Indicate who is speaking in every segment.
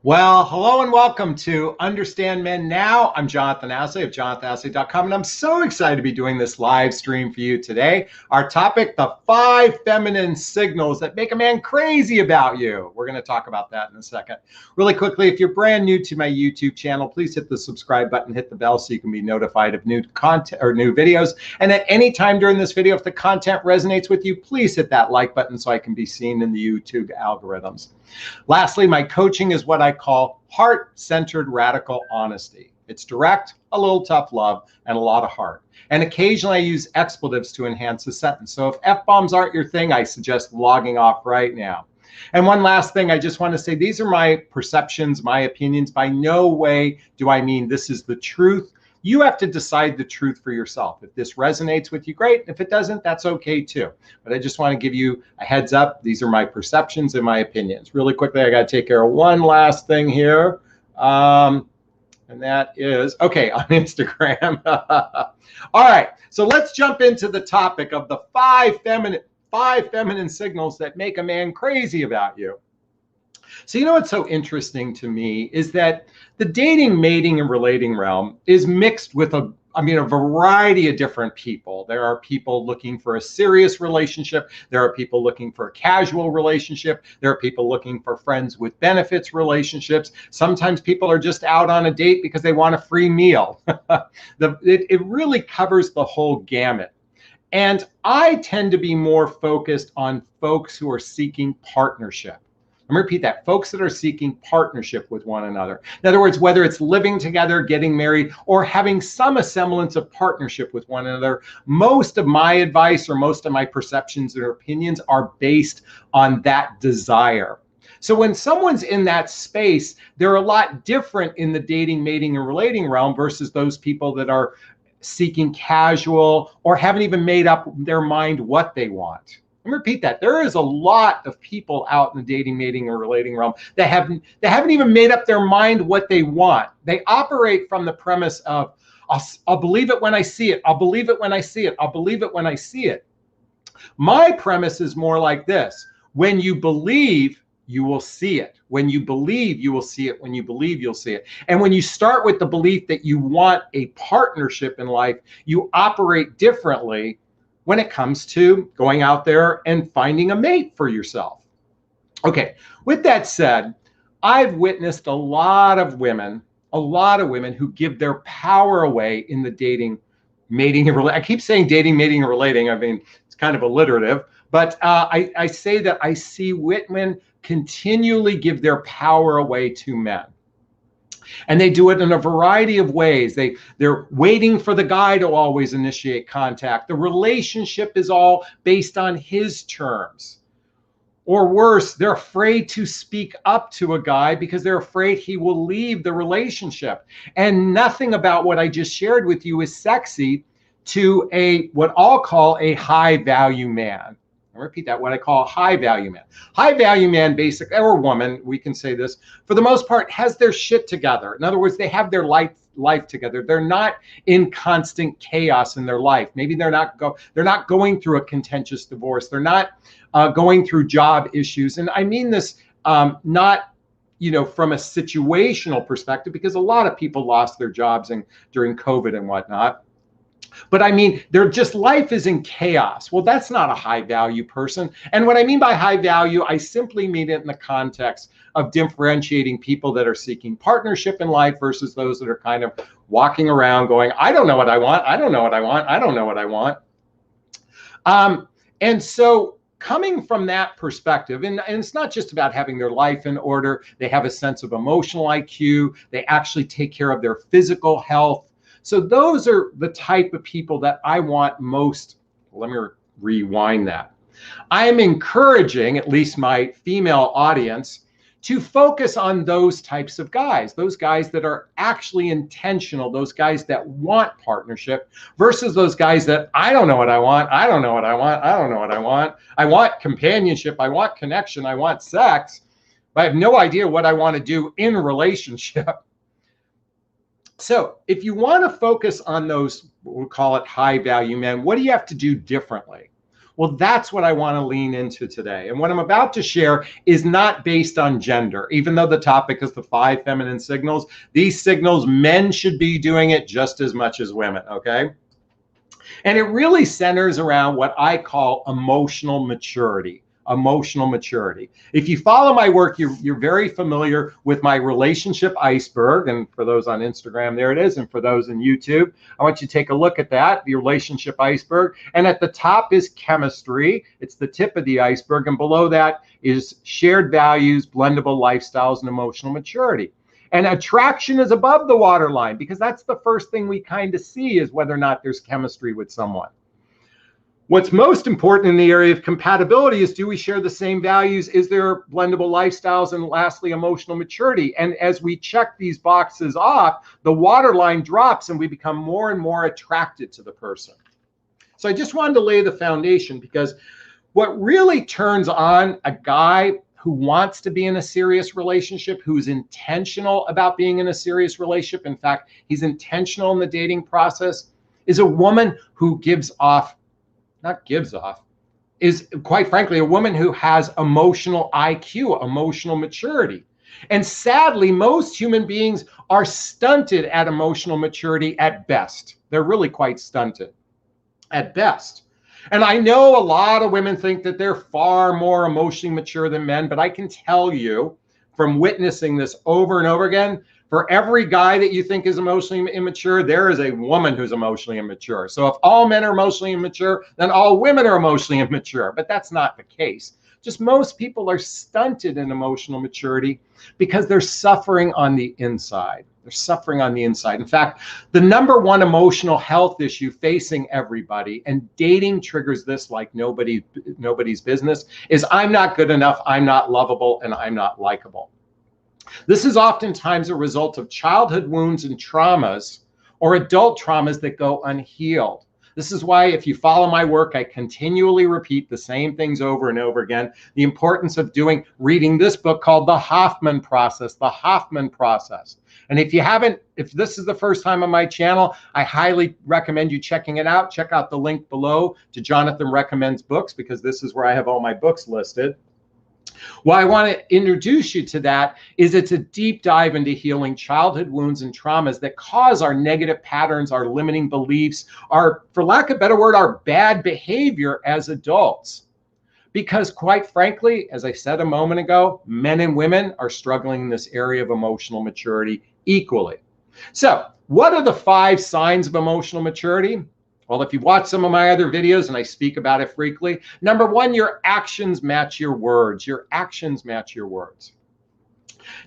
Speaker 1: Well, hello and welcome to Understand Men Now. I'm Jonathan Aslay of jonathanashlay.com, and I'm so excited to be doing this live stream for you today. Our topic, the 5 feminine signals that make a man crazy about you. We're going to talk about that in a second. Really quickly, if you're brand new to my YouTube channel, please hit the subscribe button, hit the bell so you can be notified of new content or new videos. And at any time during this video, if the content resonates with you, please hit that like button so I can be seen in the YouTube algorithms. Lastly, my coaching is what I call heart-centered radical honesty. It's direct, a little tough love, and a lot of heart. And occasionally I use expletives to enhance the sentence. So if F-bombs aren't your thing, I suggest logging off right now. And one last thing, I just want to say, these are my perceptions, my opinions. By no way do I mean this is the truth. You have to decide the truth for yourself. If this resonates with you, great. If it doesn't, that's okay too. But I just want to give you a heads up. These are my perceptions and my opinions. Really quickly, I got to take care of one last thing here. And that is, okay, on Instagram. All right, so let's jump into the topic of the five feminine signals that make a man crazy about you. So you know what's so interesting to me is that the dating, mating, and relating realm is mixed with a variety of different people. There are people looking for a serious relationship. There are people looking for a casual relationship. There are people looking for friends with benefits relationships. Sometimes people are just out on a date because they want a free meal. It really covers the whole gamut. And I tend to be more focused on folks who are seeking partnership. I'm going to repeat that. Folks that are seeking partnership with one another. In other words, whether it's living together, getting married, or having some semblance of partnership with one another, most of my advice or most of my perceptions or opinions are based on that desire. So when someone's in that space, they're a lot different in the dating, mating, and relating realm versus those people that are seeking casual or haven't even made up their mind what they want. Let me repeat that. There is a lot of people out in the dating, mating, or relating realm that haven't even made up their mind what they want. They operate from the premise of, I'll believe it when I see it. I'll believe it when I see it. I'll believe it when I see it. My premise is more like this. When you believe, you will see it. When you believe, you will see it. When you believe, you'll see it. And when you start with the belief that you want a partnership in life, you operate differently when it comes to going out there and finding a mate for yourself. Okay, with that said, I've witnessed a lot of women who give their power away in the dating, mating, and relating. I keep saying dating, mating, and relating. I mean, it's kind of alliterative, but I say that I see women continually give their power away to men. And they do it in a variety of ways. They're waiting for the guy to always initiate contact. The relationship is all based on his terms. Or worse, they're afraid to speak up to a guy because they're afraid he will leave the relationship. And nothing about what I just shared with you is sexy to what I'll call a high value man. I repeat that, what I call a high value man. High value man, basically, or woman, we can say this, for the most part, has their shit together. In other words, they have their life together. They're not in constant chaos in their life. Maybe they're not going through a contentious divorce. They're not going through job issues. And I mean this not from a situational perspective, because a lot of people lost their jobs during COVID and whatnot. But I mean, life is in chaos. Well, that's not a high value person. And what I mean by high value, I simply mean it in the context of differentiating people that are seeking partnership in life versus those that are kind of walking around going, I don't know what I want. I don't know what I want. I don't know what I want. And so coming from that perspective, and it's not just about having their life in order. They have a sense of emotional IQ. They actually take care of their physical health. So those are the type of people that I want most. Let me rewind that. I'm encouraging, at least my female audience, to focus on those types of guys, those guys that are actually intentional, those guys that want partnership versus those guys that I don't know what I want. I don't know what I want. I don't know what I want. I want companionship. I want connection. I want sex, but I have no idea what I want to do in a relationship. So if you want to focus on those, we'll call it high value men, what do you have to do differently? Well, that's what I want to lean into today. And what I'm about to share is not based on gender, even though the topic is the 5 feminine signals. These signals, men should be doing it just as much as women, okay? And it really centers around what I call emotional maturity. Emotional maturity. If you follow my work, you're very familiar with my relationship iceberg. And for those on Instagram, there it is. And for those in YouTube, I want you to take a look at that, the relationship iceberg. And at the top is chemistry. It's the tip of the iceberg. And below that is shared values, blendable lifestyles, and emotional maturity. And attraction is above the waterline, because that's the first thing we kind of see, is whether or not there's chemistry with someone. What's most important in the area of compatibility is, do we share the same values? Is there blendable lifestyles? And lastly, emotional maturity. And as we check these boxes off, the waterline drops and we become more and more attracted to the person. So I just wanted to lay the foundation, because what really turns on a guy who wants to be in a serious relationship, who's intentional about being in a serious relationship, in fact, he's intentional in the dating process, is a woman who is quite frankly a woman who has emotional IQ, emotional maturity. And sadly, most human beings are stunted at emotional maturity at best. They're really quite stunted at best. And I know a lot of women think that they're far more emotionally mature than men, but I can tell you from witnessing this over and over again, for every guy that you think is emotionally immature, there is a woman who's emotionally immature. So if all men are emotionally immature, then all women are emotionally immature. But that's not the case. Just most people are stunted in emotional maturity because they're suffering on the inside. They're suffering on the inside. In fact, the #1 emotional health issue facing everybody, and dating triggers this like nobody's business, is I'm not good enough, I'm not lovable, and I'm not likable. This is oftentimes a result of childhood wounds and traumas, or adult traumas that go unhealed. This is why, if you follow my work, I continually repeat the same things over and over again. The importance of reading this book called The Hoffman Process, The Hoffman Process. And if this is the first time on my channel, I highly recommend you checking it out. Check out the link below to Jonathon Recommends Books, because this is where I have all my books listed. Why I want to introduce you to that is it's a deep dive into healing childhood wounds and traumas that cause our negative patterns, our limiting beliefs, our, for lack of a better word, our bad behavior as adults. Because quite frankly, as I said a moment ago, men and women are struggling in this area of emotional maturity equally. So what are the 5 signs of emotional maturity? Well, if you watch some of my other videos, and I speak about it frequently, #1, your actions match your words. Your actions match your words.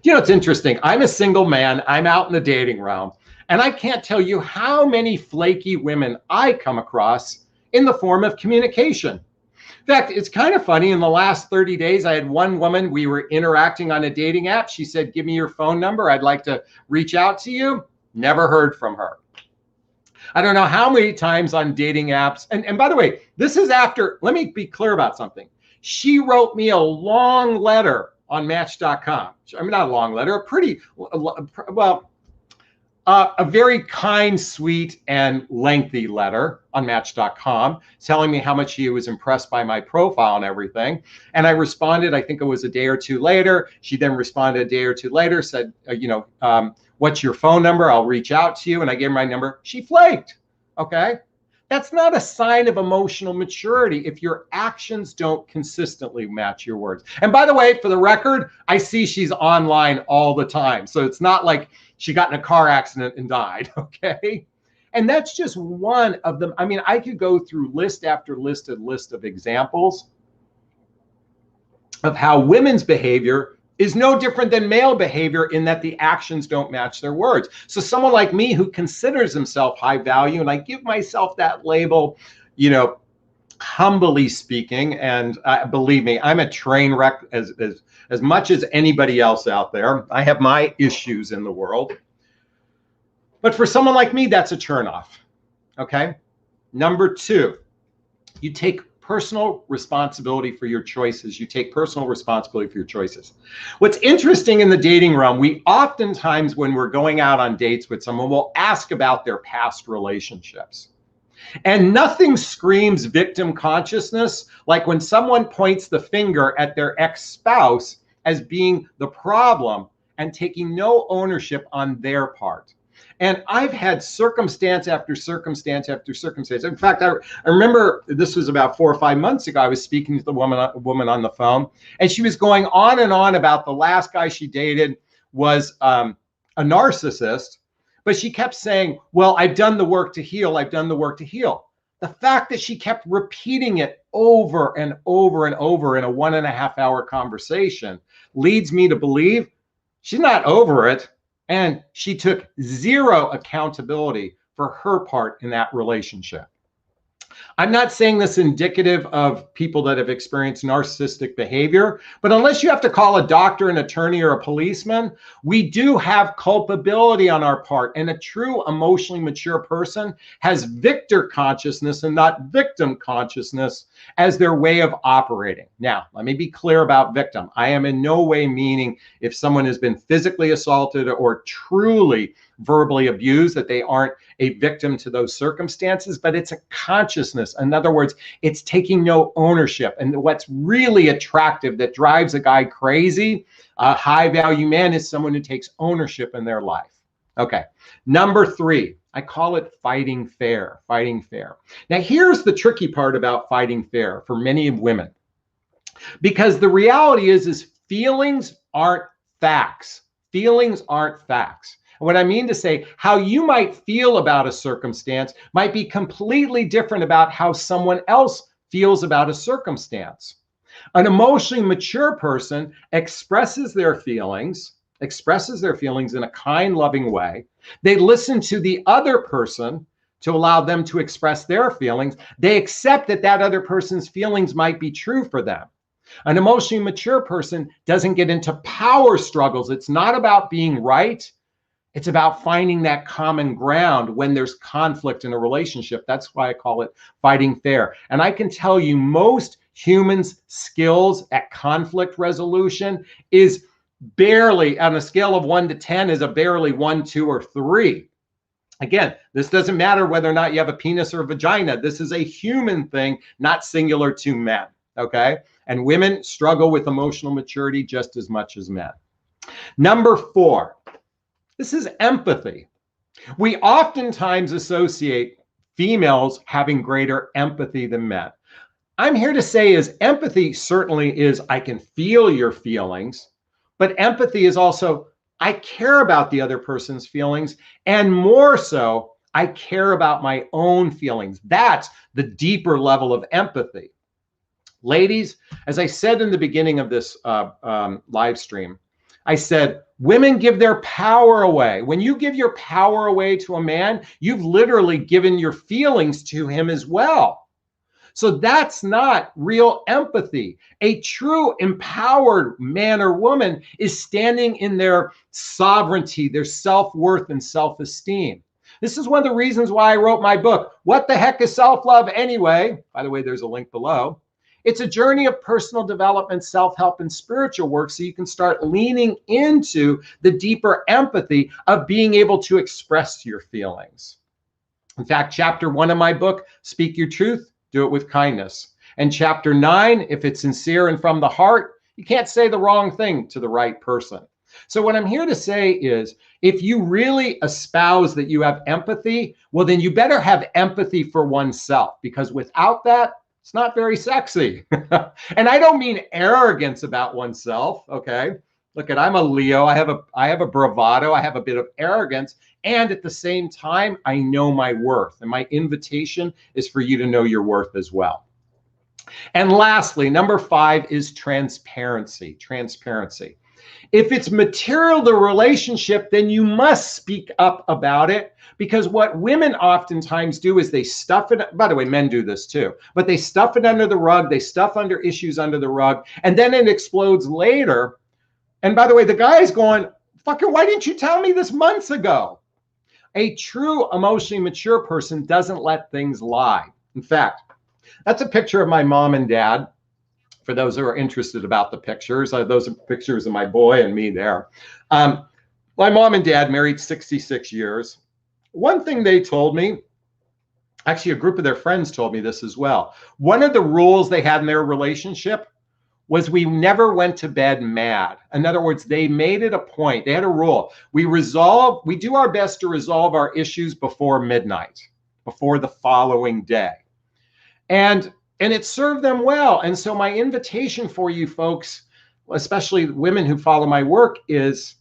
Speaker 1: You know, it's interesting. I'm a single man. I'm out in the dating realm, and I can't tell you how many flaky women I come across in the form of communication. In fact, it's kind of funny. In the last 30 days, I had one woman, we were interacting on a dating app. She said, "Give me your phone number. I'd like to reach out to you." Never heard from her. I don't know how many times on dating apps. And by the way, this is after, let me be clear about something. She wrote me a long letter on Match.com. I mean, not a long letter, a very kind, sweet, and lengthy letter on Match.com telling me how much she was impressed by my profile and everything. And I responded, I think it was a day or two later. She then responded a day or two later, said, what's your phone number? I'll reach out to you. And I gave her my number. She flaked. Okay. That's not a sign of emotional maturity if your actions don't consistently match your words. And by the way, for the record, I see she's online all the time. So it's not like she got in a car accident and died. Okay. And that's just one of them. I mean, I could go through list after list of examples of how women's behavior is no different than male behavior in that the actions don't match their words. So someone like me who considers himself high value, and I give myself that label, humbly speaking, and believe me, I'm a train wreck as much as anybody else out there. I have my issues in the world. But for someone like me, that's a turnoff, okay? #2, you take personal responsibility for your choices. You take personal responsibility for your choices. What's interesting in the dating realm, we oftentimes, when we're going out on dates with someone, we'll ask about their past relationships. And nothing screams victim consciousness like when someone points the finger at their ex-spouse as being the problem and taking no ownership on their part. And I've had circumstance after circumstance after circumstance. In fact, I remember this was about 4 or 5 months ago. I was speaking to the woman on the phone, and she was going on and on about the last guy she dated was a narcissist. But she kept saying, well, I've done the work to heal. I've done the work to heal. The fact that she kept repeating it over and over and over in a 1.5 hour conversation leads me to believe she's not over it. And she took zero accountability for her part in that relationship. I'm not saying this indicative of people that have experienced narcissistic behavior, but unless you have to call a doctor, an attorney, or a policeman, we do have culpability on our part. And a true emotionally mature person has victor consciousness and not victim consciousness as their way of operating. Now, let me be clear about victim. I am in no way meaning if someone has been physically assaulted or truly verbally abused that they aren't a victim to those circumstances, but it's a consciousness. In other words, it's taking no ownership. And what's really attractive that drives a guy crazy, a high value man, is someone who takes ownership in their life. Okay, number 3, I call it fighting fair, fighting fair. Now here's the tricky part about fighting fair for many women, because the reality is feelings aren't facts. Feelings aren't facts. What I mean to say, how you might feel about a circumstance might be completely different about how someone else feels about a circumstance. An emotionally mature person expresses their feelings in a kind, loving way. They listen to the other person to allow them to express their feelings. They accept that that other person's feelings might be true for them. An emotionally mature person doesn't get into power struggles. It's not about being right. It's about finding that common ground when there's conflict in a relationship. That's why I call it fighting fair. And I can tell you most humans' skills at conflict resolution is barely, on a scale of 1 to 10, is a barely 1, 2, or 3. Again, this doesn't matter whether or not you have a penis or a vagina. This is a human thing, not singular to men, okay? And women struggle with emotional maturity just as much as men. Number 4. This is empathy. We oftentimes associate females having greater empathy than men. I'm here to say is empathy certainly is I can feel your feelings, but empathy is also I care about the other person's feelings, and more so, I care about my own feelings. That's the deeper level of empathy. Ladies, as I said in the beginning of this live stream, I said, women give their power away. When you give your power away to a man, you've literally given your feelings to him as well. So that's not real empathy. A true empowered man or woman is standing in their sovereignty, their self-worth and self-esteem. This is one of the reasons why I wrote my book, What the Heck is Self-Love Anyway? By the way, there's a link below. It's a journey of personal development, self-help, and spiritual work so you can start leaning into the deeper empathy of being able to express your feelings. In fact, chapter 1 of my book, Speak Your Truth, Do It With Kindness. And chapter 9, if it's sincere and from the heart, you can't say the wrong thing to the right person. So what I'm here to say is, if you really espouse that you have empathy, well, then you better have empathy for oneself, because without that, it's not very sexy. And I don't mean arrogance about oneself, okay? Look, I'm a Leo. I have a bravado. I have a bit of arrogance. And at the same time, I know my worth. And my invitation is for you to know your worth as well. And lastly, number 5 is transparency. Transparency. If it's material to relationship, then you must speak up about it, because what women oftentimes do is they stuff it. By the way, men do this too, but they stuff it under the rug. They stuff under issues under the rug, and then it explodes later. And by the way, the guy's going, fucking, why didn't you tell me this months ago? A true emotionally mature person doesn't let things lie. In fact, that's a picture of my mom and dad. For those who are interested about the pictures, those are pictures of my boy and me there. My mom and dad married 66 years. One thing they told me Actually, a group of their friends told me this as well. One of the rules they had in their relationship was we never went to bed mad. In other words, they made it a point. They had a rule. We do our best to resolve our issues before midnight, before the following day. And it served them well. And so my invitation for you folks, especially women who follow my work, is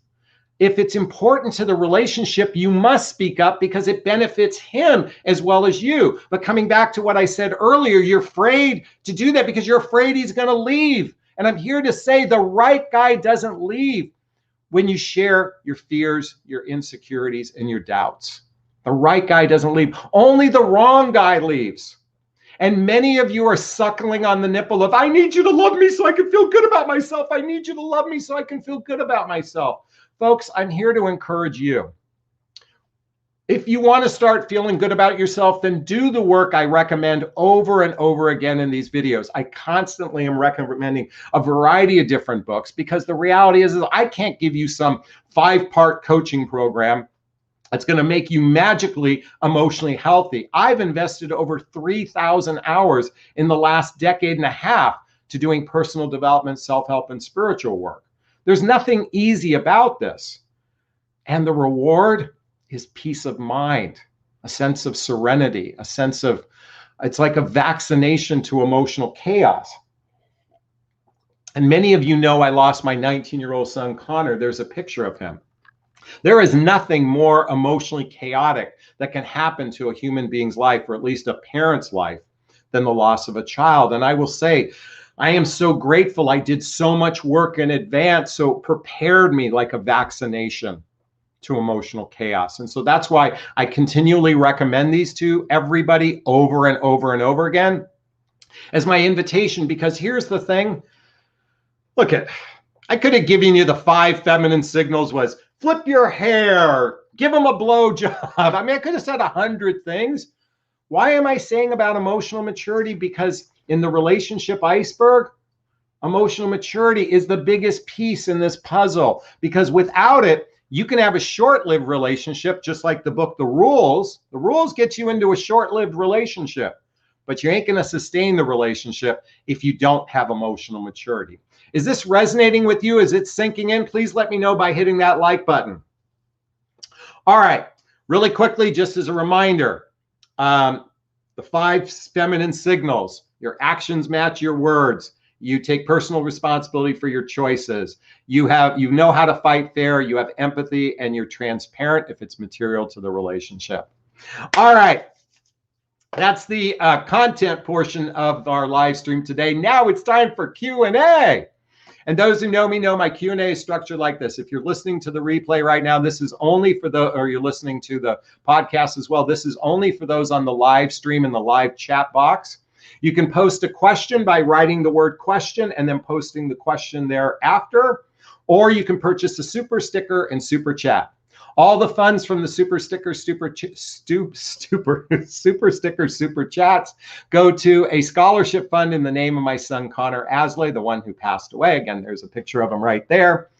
Speaker 1: if it's important to the relationship, you must speak up because it benefits him as well as you. But coming back to what I said earlier, you're afraid to do that because you're afraid he's going to leave. And I'm here to say the right guy doesn't leave when you share your fears, your insecurities, and your doubts. The right guy doesn't leave. Only the wrong guy leaves. And many of you are suckling on the nipple of, I need you to love me so I can feel good about myself. I need you to love me so I can feel good about myself. Folks, I'm here to encourage you. If you want to start feeling good about yourself, then do the work I recommend over and over again in these videos. I constantly am recommending a variety of different books because the reality is I can't give you some 5-part coaching program that's going to make you magically emotionally healthy. I've invested over 3,000 hours in the last decade and a half to doing personal development, self-help, and spiritual work. There's nothing easy about this. And the reward is peace of mind, a sense of serenity, a sense of, it's like a vaccination to emotional chaos. And many of you know I lost my 19-year-old son, Connor. There's a picture of him. There is nothing more emotionally chaotic that can happen to a human being's life, or at least a parent's life, than the loss of a child. And I will say, I am so grateful I did so much work in advance, so it prepared me like a vaccination to emotional chaos. And so that's why I continually recommend these to everybody over and over and over again as my invitation, because here's the thing. Look I could have given you the 5 feminine signals was flip your hair, give him a blowjob. I mean, I could have said 100 things. Why am I saying about emotional maturity? Because in the relationship iceberg, emotional maturity is the biggest piece in this puzzle, because without it, you can have a short-lived relationship, just like the book, The Rules. The rules get you into a short-lived relationship, but you ain't going to sustain the relationship if you don't have emotional maturity. Is this resonating with you? Is it sinking in? Please let me know by hitting that like button. All right, really quickly, just as a reminder, the 5 feminine signals. Your actions match your words. You take personal responsibility for your choices. You know how to fight fair. You have empathy, and you're transparent if it's material to the relationship. All right. That's the content portion of our live stream today. Now it's time for Q&A. And those who know me know my Q&A is structured like this. If you're listening to the replay right now, this is only for or you're listening to the podcast as well, this is only for those on the live stream in the live chat box. You can post a question by writing the word question and then posting the question thereafter, or you can purchase a super sticker and super chat. All the funds from the super sticker, super chats go to a scholarship fund in the name of my son, Connor Aslay, the one who passed away. Again, there's a picture of him right there.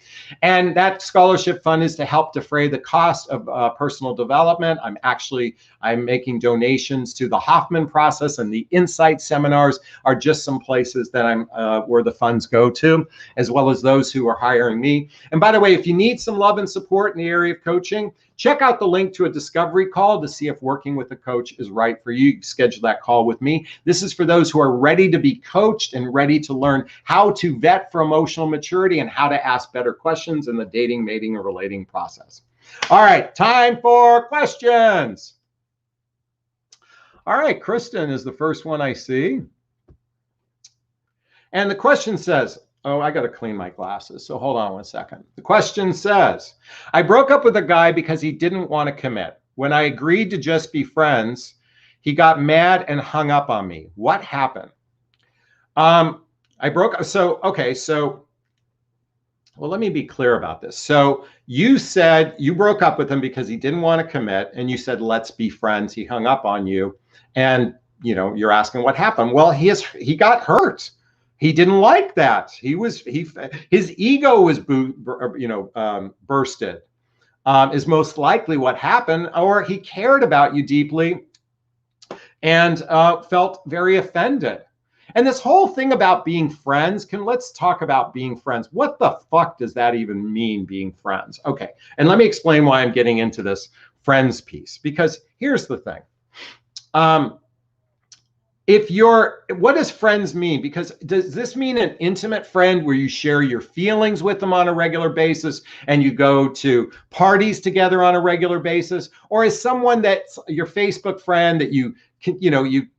Speaker 1: And that scholarship fund is to help defray the cost of personal development. I'm making donations to the Hoffman process, and the Insight seminars are just some places that where the funds go to, as well as those who are hiring me. And by the way, if you need some love and support in the area of coaching, check out the link to a discovery call to see if working with a coach is right for you. Schedule that call with me. This is for those who are ready to be coached and ready to learn how to vet for emotional maturity and how to ask better questions in the dating, mating, and relating process. All right, time for questions. All right, Kristen is the first one I see. And the question says, oh, I got to clean my glasses, so hold on one second. The question says, I broke up with a guy because he didn't want to commit. When I agreed to just be friends, he got mad and hung up on me. What happened? Well, let me be clear about this. So you said you broke up with him because he didn't want to commit, and you said, let's be friends. He hung up on you, and you're asking what happened. Well, he got hurt. He didn't like that. His ego was bursted, is most likely what happened, or he cared about you deeply and felt very offended. And this whole thing about being friends, let's talk about being friends. What the fuck does that even mean, being friends? Okay, and let me explain why I'm getting into this friends piece, because here's the thing. What does friends mean? Because does this mean an intimate friend where you share your feelings with them on a regular basis and you go to parties together on a regular basis? Or is someone that's your Facebook friend that you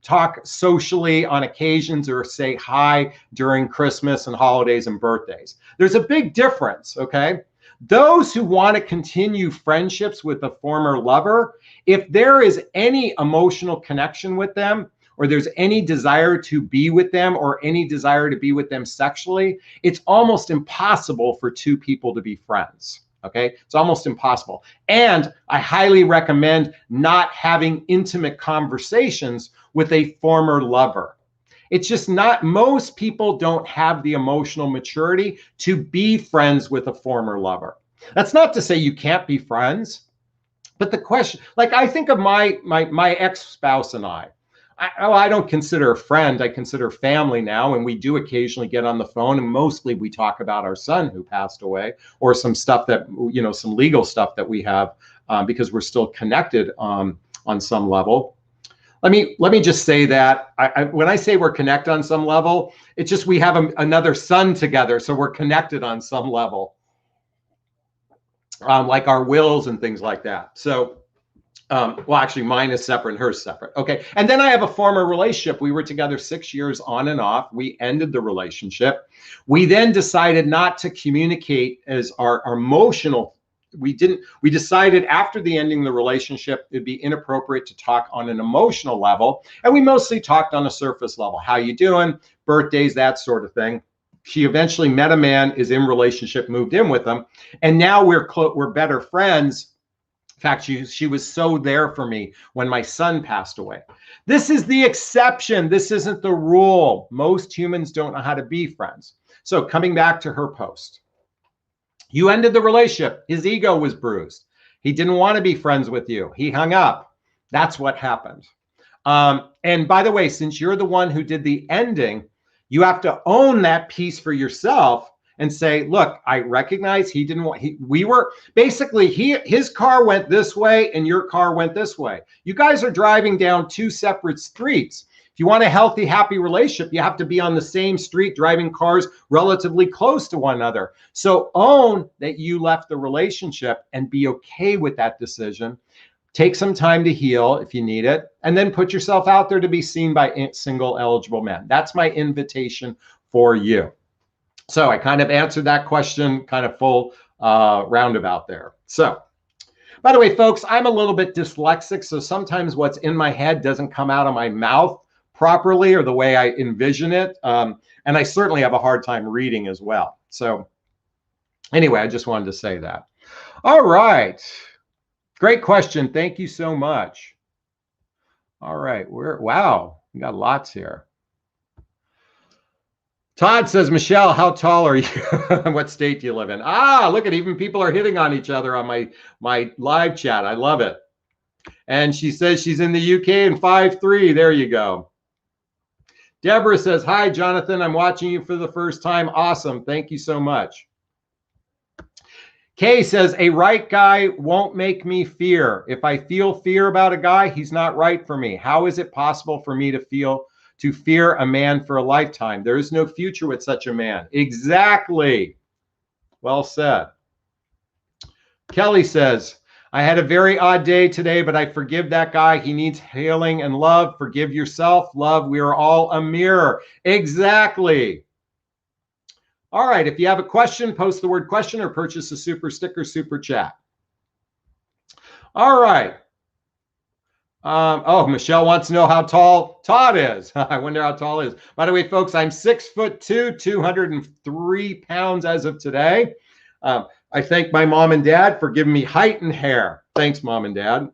Speaker 1: talk socially on occasions or say hi during Christmas and holidays and birthdays? There's a big difference, okay? Those who want to continue friendships with a former lover, if there is any emotional connection with them, or there's any desire to be with them or any desire to be with them sexually, it's almost impossible for two people to be friends. Okay, it's almost impossible. And I highly recommend not having intimate conversations with a former lover. It's just not, most people don't have the emotional maturity to be friends with a former lover. That's not to say you can't be friends, but the question, like I think of my ex-spouse and I don't consider a friend. I consider family now, and we do occasionally get on the phone, and mostly we talk about our son who passed away, or some stuff that, some legal stuff that we have, because we're still connected on some level. Let me just say that when I say we're connected on some level, it's just we have another son together, so we're connected on some level, like our wills and things like that. So. Well, actually, mine is separate and hers separate. Okay. And then I have a former relationship. We were together 6 years on and off. We ended the relationship. We then decided not to communicate as our emotional. We decided after the ending of the relationship, it'd be inappropriate to talk on an emotional level. And we mostly talked on a surface level. How you doing? Birthdays, that sort of thing. She eventually met a man, is in relationship, moved in with him. And now we're better friends. In fact, she was so there for me when my son passed away. This is the exception. This isn't the rule. Most humans don't know how to be friends. So coming back to her post, you ended the relationship. His ego was bruised. He didn't want to be friends with you. He hung up. That's what happened. And by the way, since you're the one who did the ending, you have to own that piece for yourself and say, look, I recognize he didn't want, his car went this way and your car went this way. You guys are driving down two separate streets. If you want a healthy, happy relationship, you have to be on the same street, driving cars relatively close to one another. So own that you left the relationship and be okay with that decision. Take some time to heal if you need it, and then put yourself out there to be seen by single eligible men. That's my invitation for you. So I kind of answered that question, kind of full roundabout there. So, by the way, folks, I'm a little bit dyslexic, so sometimes what's in my head doesn't come out of my mouth properly or the way I envision it. And I certainly have a hard time reading as well. So anyway, I just wanted to say that. All right. Great question. Thank you so much. All right. Wow, we got lots here. Todd says, Michelle, how tall are you? What state do you live in? Look at, even people are hitting on each other on my live chat. I love it. And she says she's in the UK and 5'3". There you go. Deborah says, hi, Jonathan. I'm watching you for the first time. Awesome. Thank you so much. Kay says, a right guy won't make me fear. If I feel fear about a guy, he's not right for me. How is it possible for me to fear a man for a lifetime? There is no future with such a man. Exactly. Well said. Kelly says, I had a very odd day today, but I forgive that guy. He needs healing and love. Forgive yourself. Love. We are all a mirror. Exactly. All right. If you have a question, post the word question or purchase a super sticker, super chat. All right. Michelle wants to know how tall Todd is. I wonder how tall he is. By the way, folks, I'm 6'2", 203 pounds as of today. I thank my mom and dad for giving me height and hair. Thanks, mom and dad.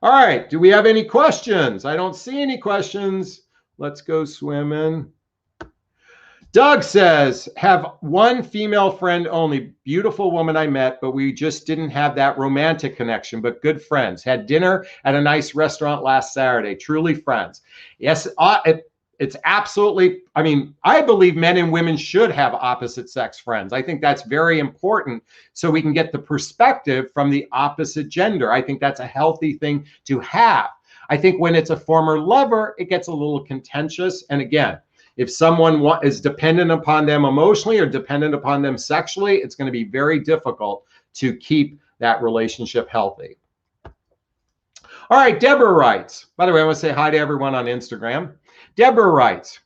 Speaker 1: All right. Do we have any questions? I don't see any questions. Let's go swimming. Doug says, have one female friend only. Beautiful woman I met, but we just didn't have that romantic connection, but good friends. Had dinner at a nice restaurant last Saturday. Truly friends. Yes, it's absolutely, I mean, I believe men and women should have opposite sex friends. I think that's very important so we can get the perspective from the opposite gender. I think that's a healthy thing to have. I think when it's a former lover, it gets a little contentious. And again, if someone is dependent upon them emotionally or dependent upon them sexually, it's going to be very difficult to keep that relationship healthy. All right, Deborah writes, by the way, I want to say hi to everyone on Instagram. Deborah writes,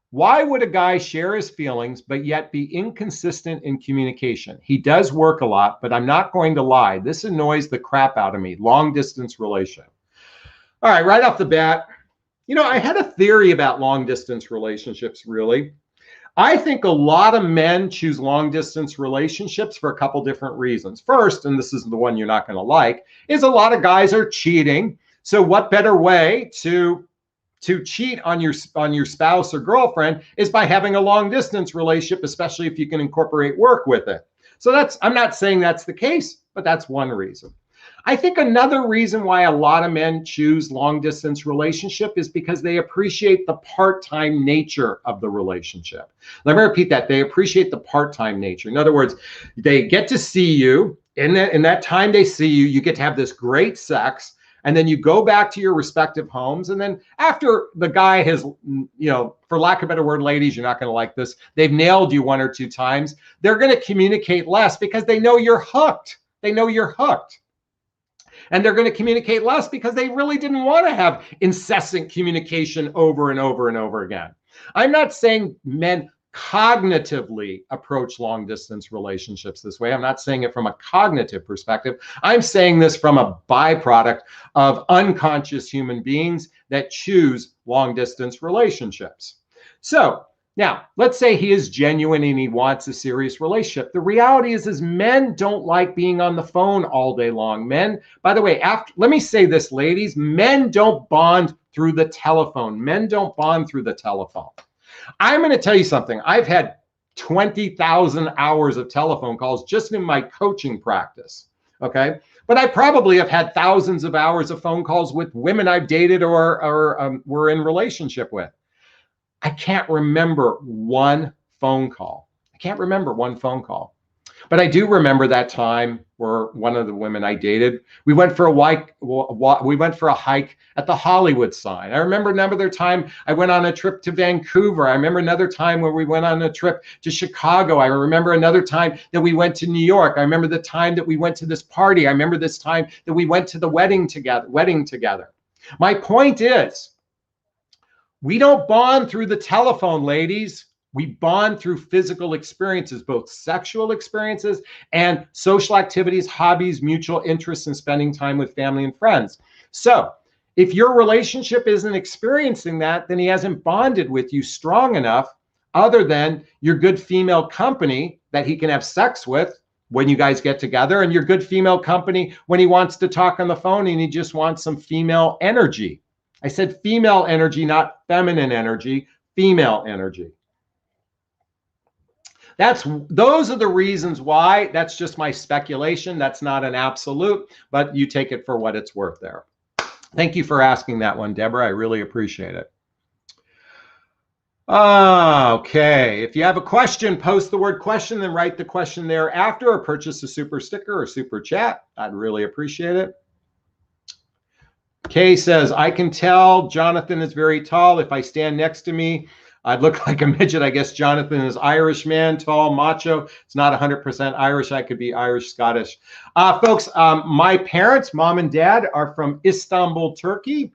Speaker 1: why would a guy share his feelings but yet be inconsistent in communication? He does work a lot, but I'm not going to lie. This annoys the crap out of me. Long distance relationship. All right off the bat, you know, I had a theory about long distance relationships, really. I think a lot of men choose long distance relationships for a couple different reasons. First, and this is the one you're not going to like, is a lot of guys are cheating. So what better way to cheat on your spouse or girlfriend is by having a long distance relationship, especially if you can incorporate work with it. So I'm not saying that's the case, but that's one reason. I think another reason why a lot of men choose long distance relationship is because they appreciate the part-time nature of the relationship. Let me repeat that. They appreciate the part-time nature. In other words, they get to see you. In that time they see you, you get to have this great sex. And then you go back to your respective homes. And then after the guy has, you know, for lack of a better word, ladies, you're not going to like this. They've nailed you one or two times. They're going to communicate less because they know you're hooked. They know you're hooked. And they're going to communicate less because they really didn't want to have incessant communication over and over and over again. I'm not saying men cognitively approach long distance relationships this way. I'm not saying it from a cognitive perspective. I'm saying this from a byproduct of unconscious human beings that choose long distance relationships. So now, let's say he is genuine and he wants a serious relationship. The reality is men don't like being on the phone all day long. Men, by the way, let me say this, ladies, men don't bond through the telephone. Men don't bond through the telephone. I'm going to tell you something. I've had 20,000 hours of telephone calls just in my coaching practice, okay? But I probably have had thousands of hours of phone calls with women I've dated or were in relationship with. I can't remember one phone call. I can't remember one phone call. But I do remember that time where one of the women I dated, we went for a hike at the Hollywood sign. I remember another time I went on a trip to Vancouver. I remember another time where we went on a trip to Chicago. I remember another time that we went to New York. I remember the time that we went to this party. I remember this time that we went to the wedding together. My point is, we don't bond through the telephone, ladies. We bond through physical experiences, both sexual experiences and social activities, hobbies, mutual interests, and spending time with family and friends. So if your relationship isn't experiencing that, then he hasn't bonded with you strong enough other than your good female company that he can have sex with when you guys get together, and your good female company when he wants to talk on the phone and he just wants some female energy. I said female energy, not feminine energy, female energy. Those are the reasons why. That's just my speculation. That's not an absolute, but you take it for what it's worth there. Thank you for asking that one, Deborah. I really appreciate it. Okay, if you have a question, post the word question, then write the question thereafter, or purchase a super sticker or super chat. I'd really appreciate it. Kay says, I can tell Jonathon is very tall. If I stand next to me, I'd look like a midget. I guess Jonathon is Irish man, tall, macho. It's not 100% Irish. I could be Irish, Scottish. Folks, my parents, mom and dad, are from Istanbul, Turkey.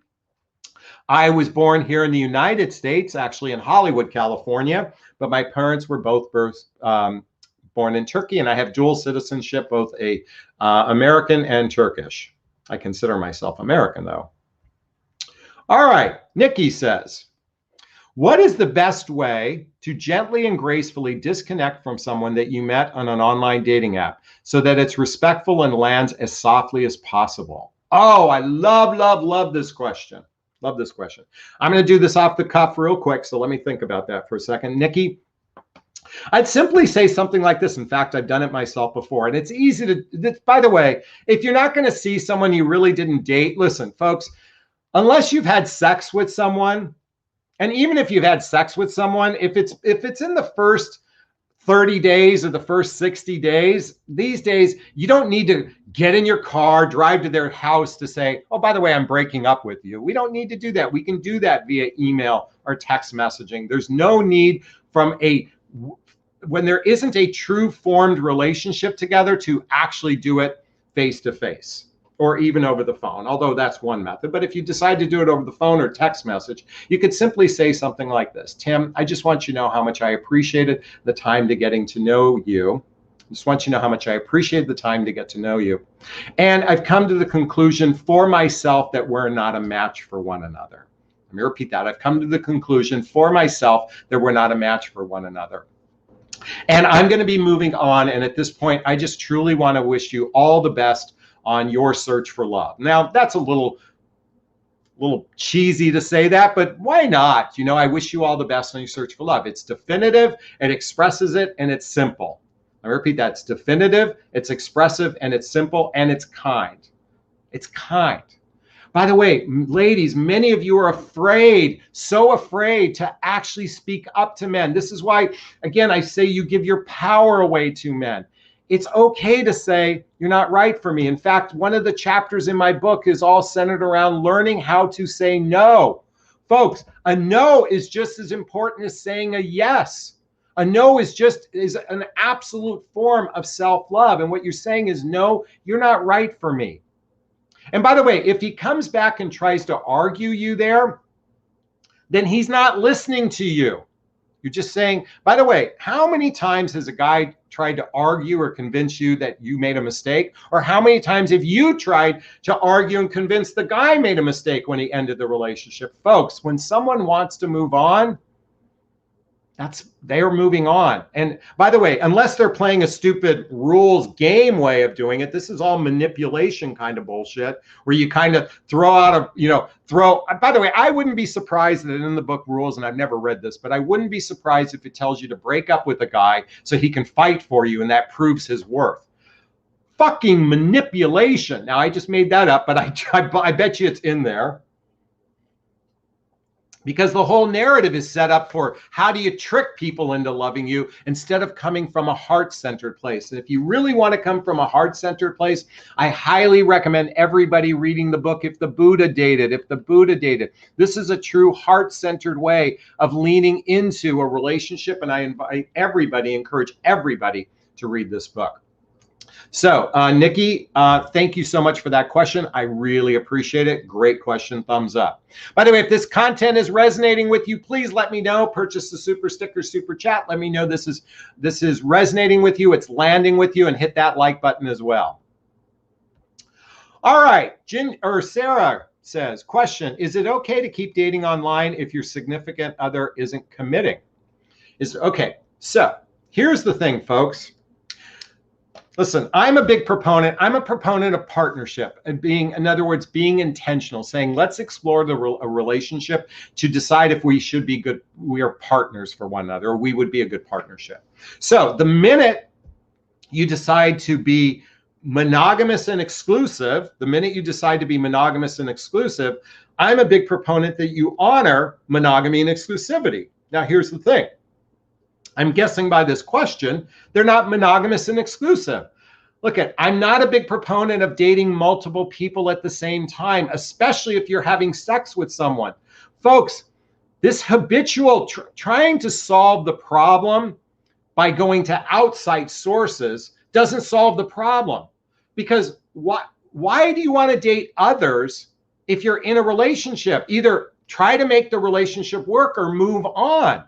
Speaker 1: I was born here in the United States, actually in Hollywood, California, but my parents were both born in Turkey, and I have dual citizenship, both American and Turkish. I consider myself American, though. All right, Nikki says, what is the best way to gently and gracefully disconnect from someone that you met on an online dating app so that it's respectful and lands as softly as possible? Oh, I love this question. Love this question. I'm going to do this off the cuff real quick, so let me think about that for a second. Nikki, I'd simply say something like this. In fact, I've done it myself before. And it's easy to, by the way, if you're not going to see someone you really didn't date, listen, folks, unless you've had sex with someone, and even if you've had sex with someone, if it's in the first 30 days or the first 60 days, these days, you don't need to get in your car, drive to their house to say, oh, by the way, I'm breaking up with you. We don't need to do that. We can do that via email or text messaging. There's no need when there isn't a true formed relationship together to actually do it face to face or even over the phone, although that's one method. But if you decide to do it over the phone or text message, you could simply say something like this. Tim, I just want you to know how much I appreciated the time to getting to know you. I just want you to know how much I appreciate the time to get to know you. And I've come to the conclusion for myself that we're not a match for one another. Let me repeat that. I've come to the conclusion for myself that we're not a match for one another. And I'm going to be moving on. And at this point, I just truly want to wish you all the best on your search for love. Now, that's a little cheesy to say that, but why not? You know, I wish you all the best on your search for love. It's definitive, it expresses it, and it's simple. I repeat that. It's definitive, it's expressive, and it's simple, and it's kind. It's kind. By the way, ladies, many of you are afraid, so afraid to actually speak up to men. This is why, again, I say you give your power away to men. It's okay to say, you're not right for me. In fact, one of the chapters in my book is all centered around learning how to say no. Folks, a no is just as important as saying a yes. A no is an absolute form of self-love. And what you're saying is, no, you're not right for me. And by the way, if he comes back and tries to argue you there, then he's not listening to you. You're just saying, by the way, how many times has a guy tried to argue or convince you that you made a mistake? Or how many times have you tried to argue and convince the guy made a mistake when he ended the relationship? Folks, when someone wants to move on, they are moving on. And by the way, unless they're playing a stupid rules game way of doing it, this is all manipulation kind of bullshit where you kind of by the way, I wouldn't be surprised that in the book Rules, and I've never read this, but I wouldn't be surprised if it tells you to break up with a guy so he can fight for you and that proves his worth. Fucking manipulation. Now, I just made that up, but I bet you it's in there. Because the whole narrative is set up for how do you trick people into loving you instead of coming from a heart-centered place. And if you really want to come from a heart-centered place, I highly recommend everybody reading the book If the Buddha Dated. This is a true heart-centered way of leaning into a relationship. And I encourage everybody to read this book. So, Nikki, thank you so much for that question. I really appreciate it. Great question. Thumbs up. By the way, if this content is resonating with you, please let me know. Purchase the super sticker, super chat. Let me know this is resonating with you. It's landing with you, and hit that like button as well. All right. Sarah says, question, is it okay to keep dating online if your significant other isn't committing? Okay. So here's the thing, folks. Listen, I'm a big proponent. I'm a proponent of partnership and in other words, being intentional, saying, let's explore a relationship to decide if we are partners for one another, or we would be a good partnership. So the minute you decide to be monogamous and exclusive, I'm a big proponent that you honor monogamy and exclusivity. Now, here's the thing. I'm guessing by this question, they're not monogamous and exclusive. Look, I'm not a big proponent of dating multiple people at the same time, especially if you're having sex with someone. Folks, this habitual trying to solve the problem by going to outside sources doesn't solve the problem. Because why do you want to date others if you're in a relationship? Either try to make the relationship work or move on.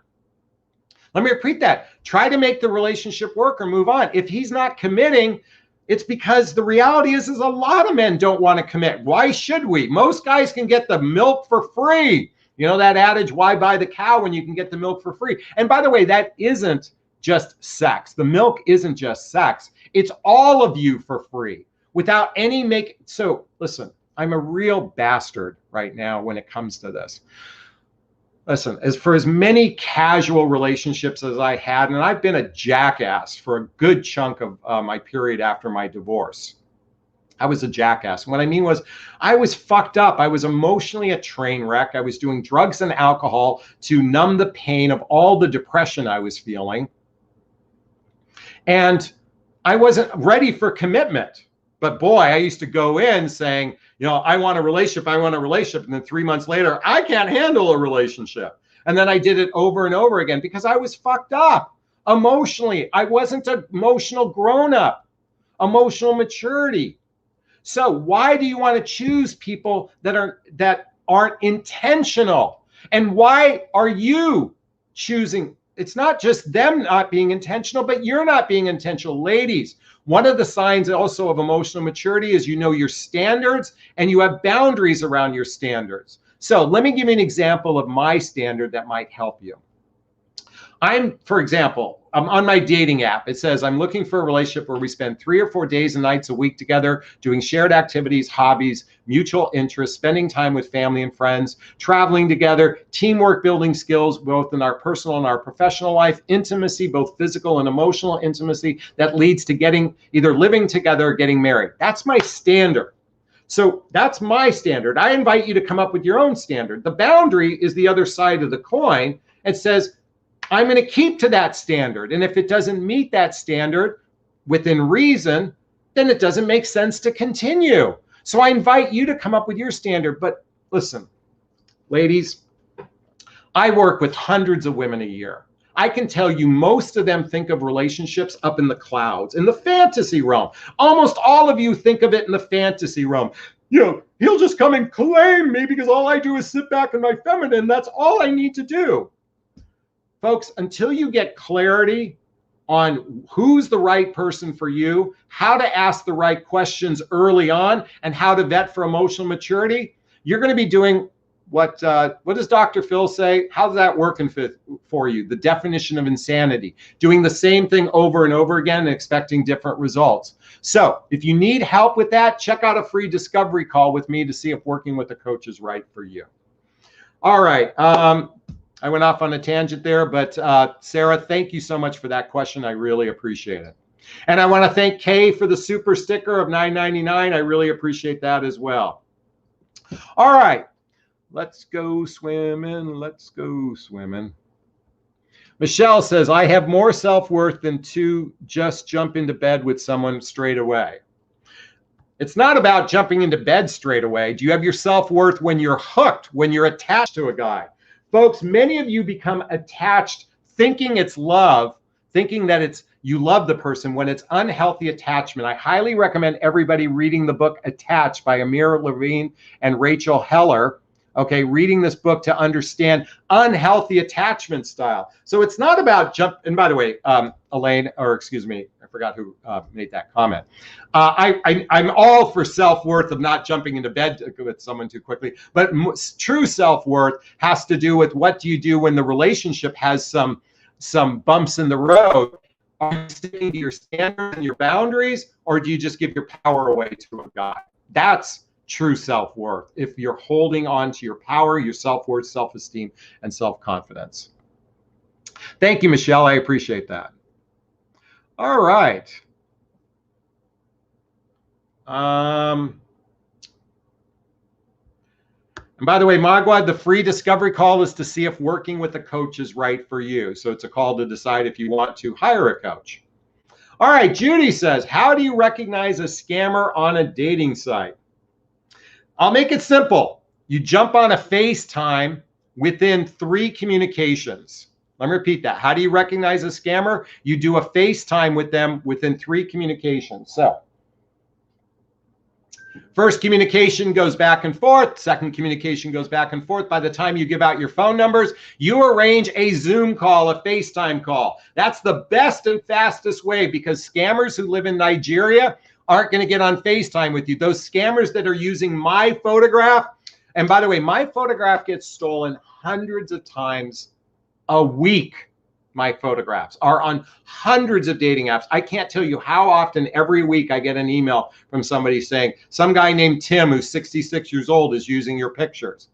Speaker 1: Let me repeat that. Try to make the relationship work or move on. If he's not committing, it's because the reality is a lot of men don't want to commit. Why should we? Most guys can get the milk for free. You know that adage, why buy the cow when you can get the milk for free? And by the way, that isn't just sex. The milk isn't just sex. It's all of you for free without any So listen, I'm a real bastard right now when it comes to this. Listen, as many casual relationships as I had, and I've been a jackass for a good chunk of my period after my divorce. I was a jackass. What I mean was I was fucked up. I was emotionally a train wreck. I was doing drugs and alcohol to numb the pain of all the depression I was feeling. And I wasn't ready for commitment. But boy, I used to go in saying, you know, I want a relationship, I want a relationship. And then 3 months later, I can't handle a relationship. And then I did it over and over again because I was fucked up emotionally. I wasn't an emotional grown-up, emotional maturity. So why do you want to choose people that aren't intentional? And why are you choosing? It's not just them not being intentional, but you're not being intentional. Ladies, one of the signs also of emotional maturity is you know your standards and you have boundaries around your standards. So let me give you an example of my standard that might help you. For example, I'm on my dating app. It says I'm looking for a relationship where we spend 3 or 4 days and nights a week together, doing shared activities, hobbies, mutual interests, spending time with family and friends, traveling together, teamwork, building skills, both in our personal and our professional life, intimacy, both physical and emotional intimacy that leads to either living together or getting married. That's my standard. So that's my standard. I invite you to come up with your own standard. The boundary is the other side of the coin. It says, I'm going to keep to that standard. And if it doesn't meet that standard within reason, then it doesn't make sense to continue. So I invite you to come up with your standard. But listen, ladies, I work with hundreds of women a year. I can tell you most of them think of relationships up in the clouds, in the fantasy realm. Almost all of you think of it in the fantasy realm. You know, he'll just come and claim me because all I do is sit back in my feminine. That's all I need to do. Folks, until you get clarity on who's the right person for you, how to ask the right questions early on, and how to vet for emotional maturity, you're going to be doing what does Dr. Phil say? How's that working for you? The definition of insanity, doing the same thing over and over again and expecting different results. So if you need help with that, check out a free discovery call with me to see if working with a coach is right for you. All right. I went off on a tangent there, but Sarah, thank you so much for that question. I really appreciate it. And I want to thank Kay for the super sticker of $9.99. I really appreciate that as well. All right, let's go swimming. Let's go swimming. Michelle says, I have more self-worth than to just jump into bed with someone straight away. It's not about jumping into bed straight away. Do you have your self-worth when you're hooked, when you're attached to a guy? Folks, many of you become attached thinking it's love, thinking that you love the person when it's unhealthy attachment. I highly recommend everybody reading the book Attached by Amir Levine and Rachel Heller. Okay, reading this book to understand unhealthy attachment style. So it's not about and by the way, Elaine, or excuse me, I forgot who made that comment. I'm all for self-worth of not jumping into bed with someone too quickly, but true self-worth has to do with what do you do when the relationship has some bumps in the road. Are you sticking to your standards and your boundaries, or do you just give your power away to a guy? That's true self-worth. If you're holding on to your power, your self-worth, self-esteem, and self-confidence. Thank you, Michelle. I appreciate that. All right. And by the way, Magwad, the free discovery call is to see if working with a coach is right for you. So it's a call to decide if you want to hire a coach. All right, Judy says, how do you recognize a scammer on a dating site? I'll make it simple. You jump on a FaceTime within 3 communications. Let me repeat that. How do you recognize a scammer? You do a FaceTime with them within 3 communications. So first communication goes back and forth. Second communication goes back and forth. By the time you give out your phone numbers, you arrange a Zoom call, a FaceTime call. That's the best and fastest way because scammers who live in Nigeria aren't going to get on FaceTime with you. Those scammers that are using my photograph, and by the way, my photograph gets stolen hundreds of times a week. My photographs are on hundreds of dating apps. I can't tell you how often every week I get an email from somebody saying, some guy named Tim who's 66 years old is using your pictures.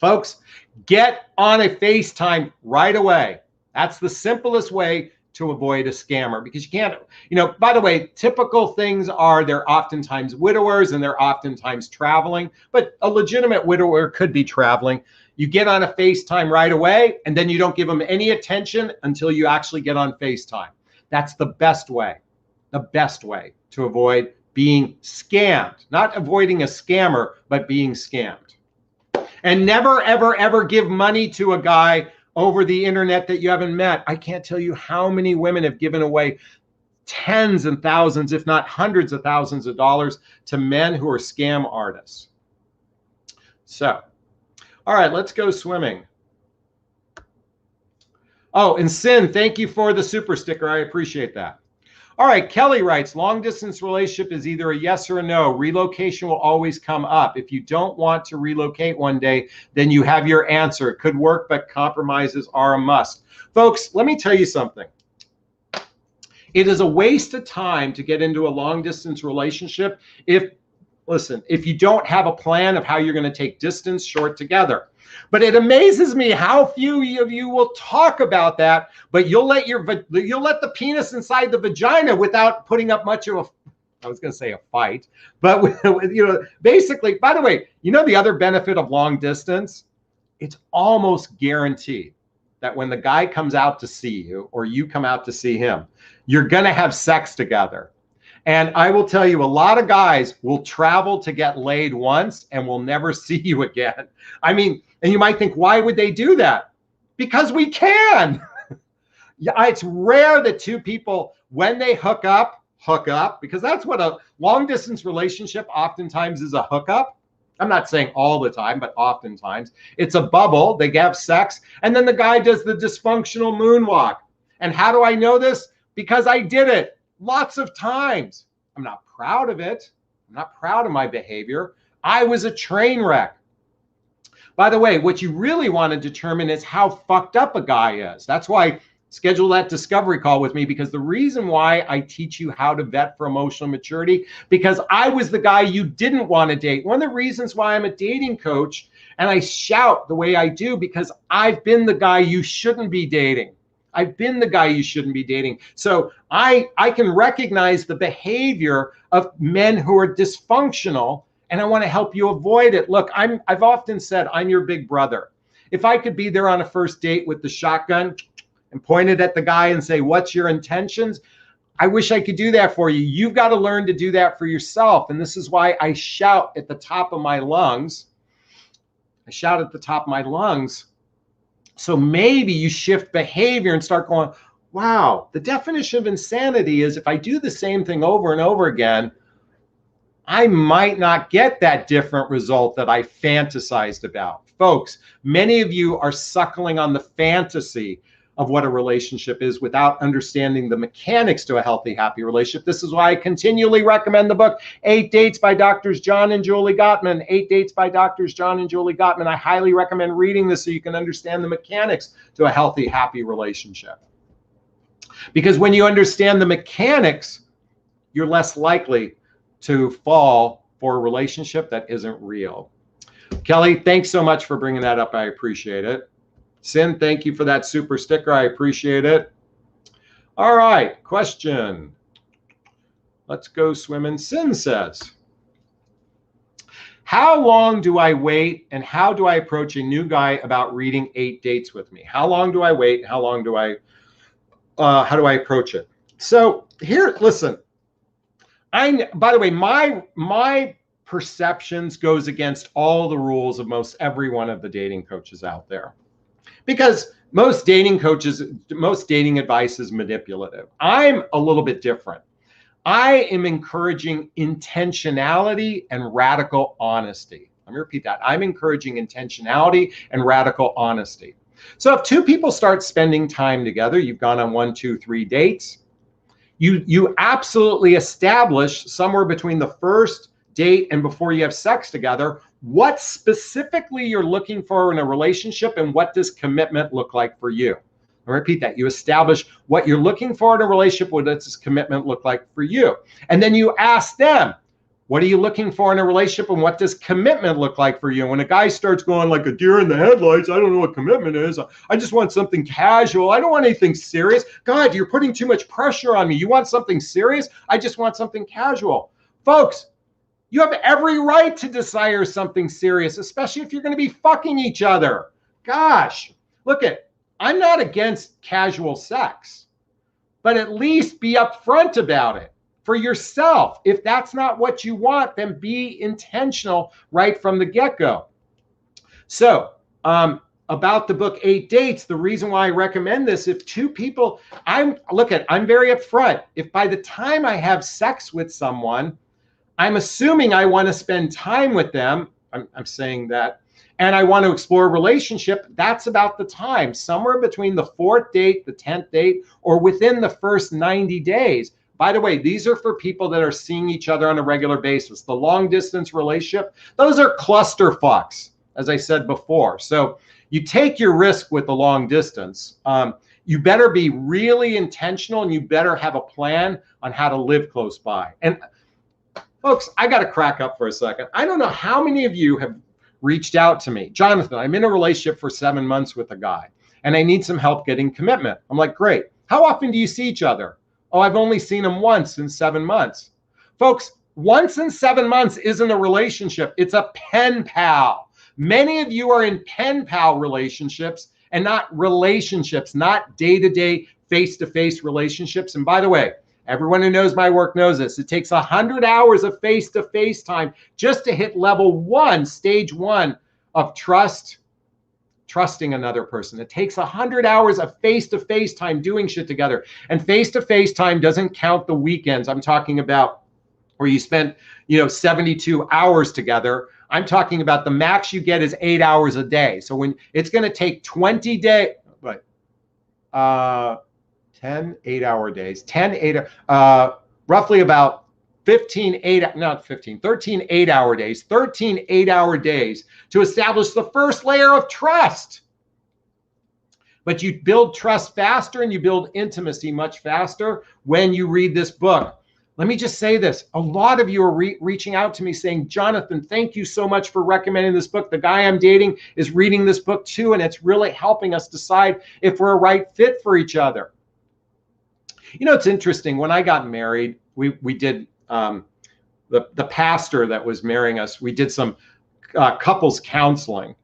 Speaker 1: Folks, get on a FaceTime right away. That's the simplest way to avoid a scammer, because you can't, by the way, typical things are they're oftentimes widowers and they're oftentimes traveling, but a legitimate widower could be traveling. You get on a FaceTime right away, and then you don't give them any attention until you actually get on FaceTime. That's the best way to avoid being scammed, not avoiding a scammer, but being scammed. And never, ever, ever give money to a guy over the internet that you haven't met. I can't tell you how many women have given away tens and thousands, if not hundreds of thousands of dollars to men who are scam artists. So, all right, let's go swimming. Oh, and Sin, thank you for the super sticker. I appreciate that. All right, Kelly writes, long distance relationship is either a yes or a no. Relocation will always come up. If you don't want to relocate one day, then you have your answer. It could work, but compromises are a must. Folks, let me tell you something. It is a waste of time to get into a long distance relationship if you don't have a plan of how you're going to take distance short together. But it amazes me how few of you will talk about that, but you'll let the penis inside the vagina without putting up much of I was going to say a fight, but basically, by the way, the other benefit of long distance, it's almost guaranteed that when the guy comes out to see you or you come out to see him, you're going to have sex together. And I will tell you, a lot of guys will travel to get laid once and will never see you again. I mean, and you might think, why would they do that? Because we can. Yeah, it's rare that two people, when they hook up, because that's what a long distance relationship oftentimes is, a hookup. I'm not saying all the time, but oftentimes it's a bubble. They have sex, and then the guy does the dysfunctional moonwalk. And how do I know this? Because I did it lots of times. I'm not proud of it. I'm not proud of my behavior. I was a train wreck. By the way, what you really want to determine is how fucked up a guy is. That's why schedule that discovery call with me, because the reason why I teach you how to vet for emotional maturity, because I was the guy you didn't want to date. One of the reasons why I'm a dating coach and I shout the way I do, because I've been the guy you shouldn't be dating. I've been the guy you shouldn't be dating. So I can recognize the behavior of men who are dysfunctional, and I want to help you avoid it. Look, I've often said I'm your big brother. If I could be there on a first date with the shotgun and point it at the guy and say, what's your intentions? I wish I could do that for you. You've got to learn to do that for yourself. And this is why I shout at the top of my lungs. So maybe you shift behavior and start going, wow, the definition of insanity is if I do the same thing over and over again, I might not get that different result that I fantasized about. Folks, many of you are suckling on the fantasy of what a relationship is without understanding the mechanics to a healthy, happy relationship. This is why I continually recommend the book, 8 Dates by Drs. John and Julie Gottman. 8 Dates by Drs. John and Julie Gottman. I highly recommend reading this so you can understand the mechanics to a healthy, happy relationship. Because when you understand the mechanics, you're less likely to fall for a relationship that isn't real. Kelly, thanks so much for bringing that up. I appreciate it. Sin, thank you for that super sticker. I appreciate it. All right, question. Let's go swimming. Sin says, how long do I wait and how do I approach a new guy about reading 8 Dates with me? How long do I wait? How do I approach it? So here, listen, by the way, my perceptions goes against all the rules of most every one of the dating coaches out there. Because most dating advice is manipulative. I'm a little bit different. I am encouraging intentionality and radical honesty. Let me repeat that. I'm encouraging intentionality and radical honesty. So if two people start spending time together, you've gone on 1, 2, 3 dates, you absolutely establish somewhere between the first date and before you have sex together what specifically you're looking for in a relationship and what does commitment look like for you. I'll repeat that. You establish what you're looking for in a relationship, what does commitment look like for you. And then you ask them, What are you looking for in a relationship, and what does commitment look like for you? When a guy starts going like a deer in the headlights, I don't know what commitment is. I just want something casual. I don't want anything serious. God, you're putting too much pressure on me. You want something serious? I just want something casual. Folks, you have every right to desire something serious, especially if you're going to be fucking each other. Gosh, I'm not against casual sex, but at least be upfront about it for yourself. If that's not what you want, then be intentional right from the get-go. So, about the book 8 Dates, the reason why I recommend this, if two people, I'm very upfront. If by the time I have sex with someone, I'm assuming I want to spend time with them, I'm saying that, and I want to explore a relationship, that's about the time, somewhere between the 4th date, the 10th date, or within the first 90 days. By the way, these are for people that are seeing each other on a regular basis. The long distance relationship, those are cluster fucks, as I said before. So you take your risk with the long distance. You better be really intentional, and you better have a plan on how to live close by. And folks, I got to crack up for a second. I don't know how many of you have reached out to me. Jonathan, I'm in a relationship for 7 months with a guy, and I need some help getting commitment. I'm like, great. How often do you see each other? Oh, I've only seen him once in 7 months. Folks, once in 7 months isn't a relationship. It's a pen pal. Many of you are in pen pal relationships and not relationships, not day-to-day, face-to-face relationships. And by the way, everyone who knows my work knows this. It takes 100 hours of face-to-face time just to hit level 1, stage 1 of trusting another person. It takes 100 hours of face-to-face time doing shit together. And face-to-face time doesn't count the weekends. I'm talking about where you spend, 72 hours together. I'm talking about the max you get is 8 hours a day. So when it's going to take 20 days, 10 8-hour days, roughly about 13 8-hour days, 13 8-hour days to establish the first layer of trust. But you build trust faster and you build intimacy much faster when you read this book. Let me just say this. A lot of you are reaching out to me saying, Jonathan, thank you so much for recommending this book. The guy I'm dating is reading this book too, and it's really helping us decide if we're a right fit for each other. It's interesting. When I got married, we did, the pastor that was marrying us, we did some couples counseling.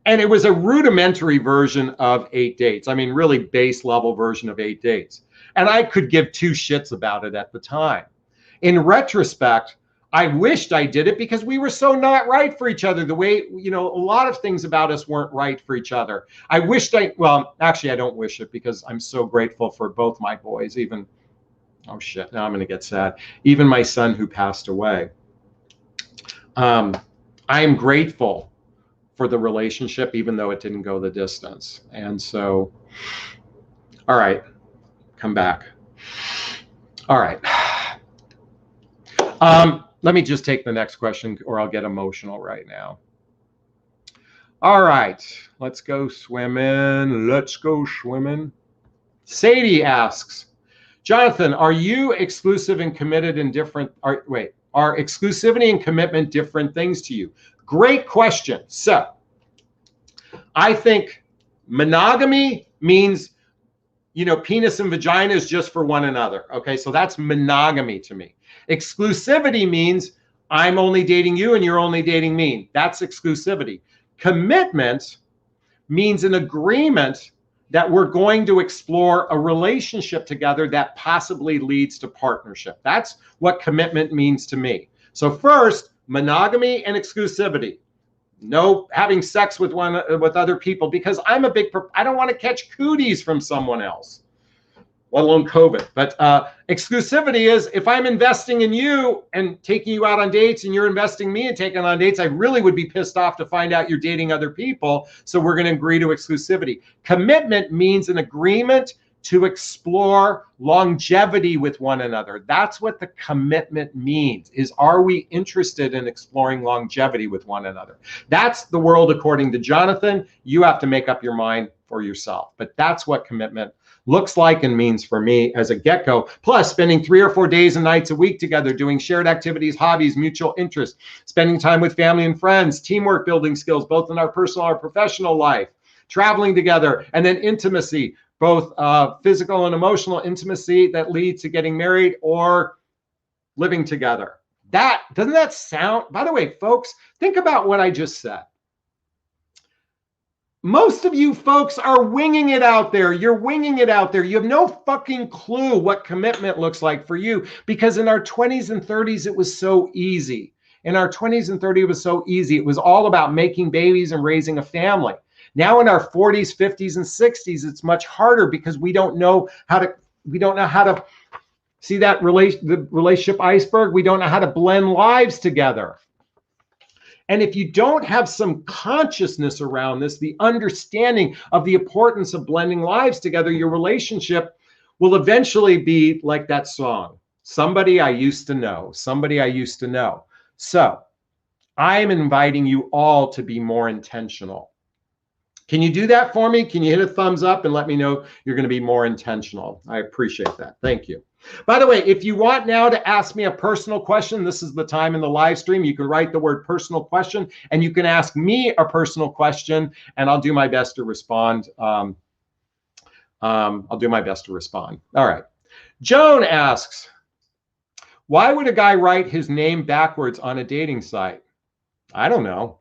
Speaker 1: And it was a rudimentary version of 8 Dates. I mean, really base level version of 8 Dates. And I could give two shits about it at the time. In retrospect, I wished I did it because we were so not right for each other. The way, a lot of things about us weren't right for each other. I wished well, actually, I don't wish it because I'm so grateful for both my boys, even, oh shit, now I'm going to get sad. Even my son who passed away. I am grateful for the relationship, even though it didn't go the distance. And so, all right, come back. All right. Let me just take the next question or I'll get emotional right now. All right, let's go swimming. Let's go swimming. Sadie asks, Jonathan, are you exclusive and committed in different, are exclusivity and commitment different things to you? Great question. So I think monogamy means, penis and vagina is just for one another. Okay, so that's monogamy to me. Exclusivity means I'm only dating you and you're only dating me. That's exclusivity. Commitment means an agreement that we're going to explore a relationship together that possibly leads to partnership. That's what commitment means to me. So first, monogamy and exclusivity. No having sex with other people because I don't want to catch cooties from someone else, let alone COVID. But exclusivity is if I'm investing in you and taking you out on dates and you're investing me and taking on dates, I really would be pissed off to find out you're dating other people. So we're going to agree to exclusivity. Commitment means an agreement to explore longevity with one another. That's what the commitment means, is are we interested in exploring longevity with one another? That's the world according to Jonathan. You have to make up your mind for yourself, but that's what commitment looks like and means for me as a get-go. Plus, spending 3 or 4 days and nights a week together, doing shared activities, hobbies, mutual interests, spending time with family and friends, teamwork building skills, both in our personal and professional life, traveling together, and then intimacy, both physical and emotional intimacy that leads to getting married or living together. Doesn't that sound, by the way, folks, think about what I just said. Most of you folks are winging it out there. You're winging it out there. You have no fucking clue what commitment looks like for you, because in our 20s and 30s, it was so easy. In our 20s and 30s, it was so easy. It was all about making babies and raising a family. Now in our 40s, 50s, and 60s, it's much harder because we don't know how to see that the relationship iceberg. We don't know how to blend lives together. And if you don't have some consciousness around this, the understanding of the importance of blending lives together, your relationship will eventually be like that song, Somebody I Used to Know, Somebody I Used to Know. So I am inviting you all to be more intentional. Can you do that for me? Can you hit a thumbs up and let me know you're going to be more intentional? I appreciate that. Thank you. By the way, if you want now to ask me a personal question, this is the time in the live stream. You can write the word personal question, and you can ask me a personal question, and I'll do my best to respond. I'll do my best to respond. All right. Joan asks, why would a guy write his name backwards on a dating site? I don't know.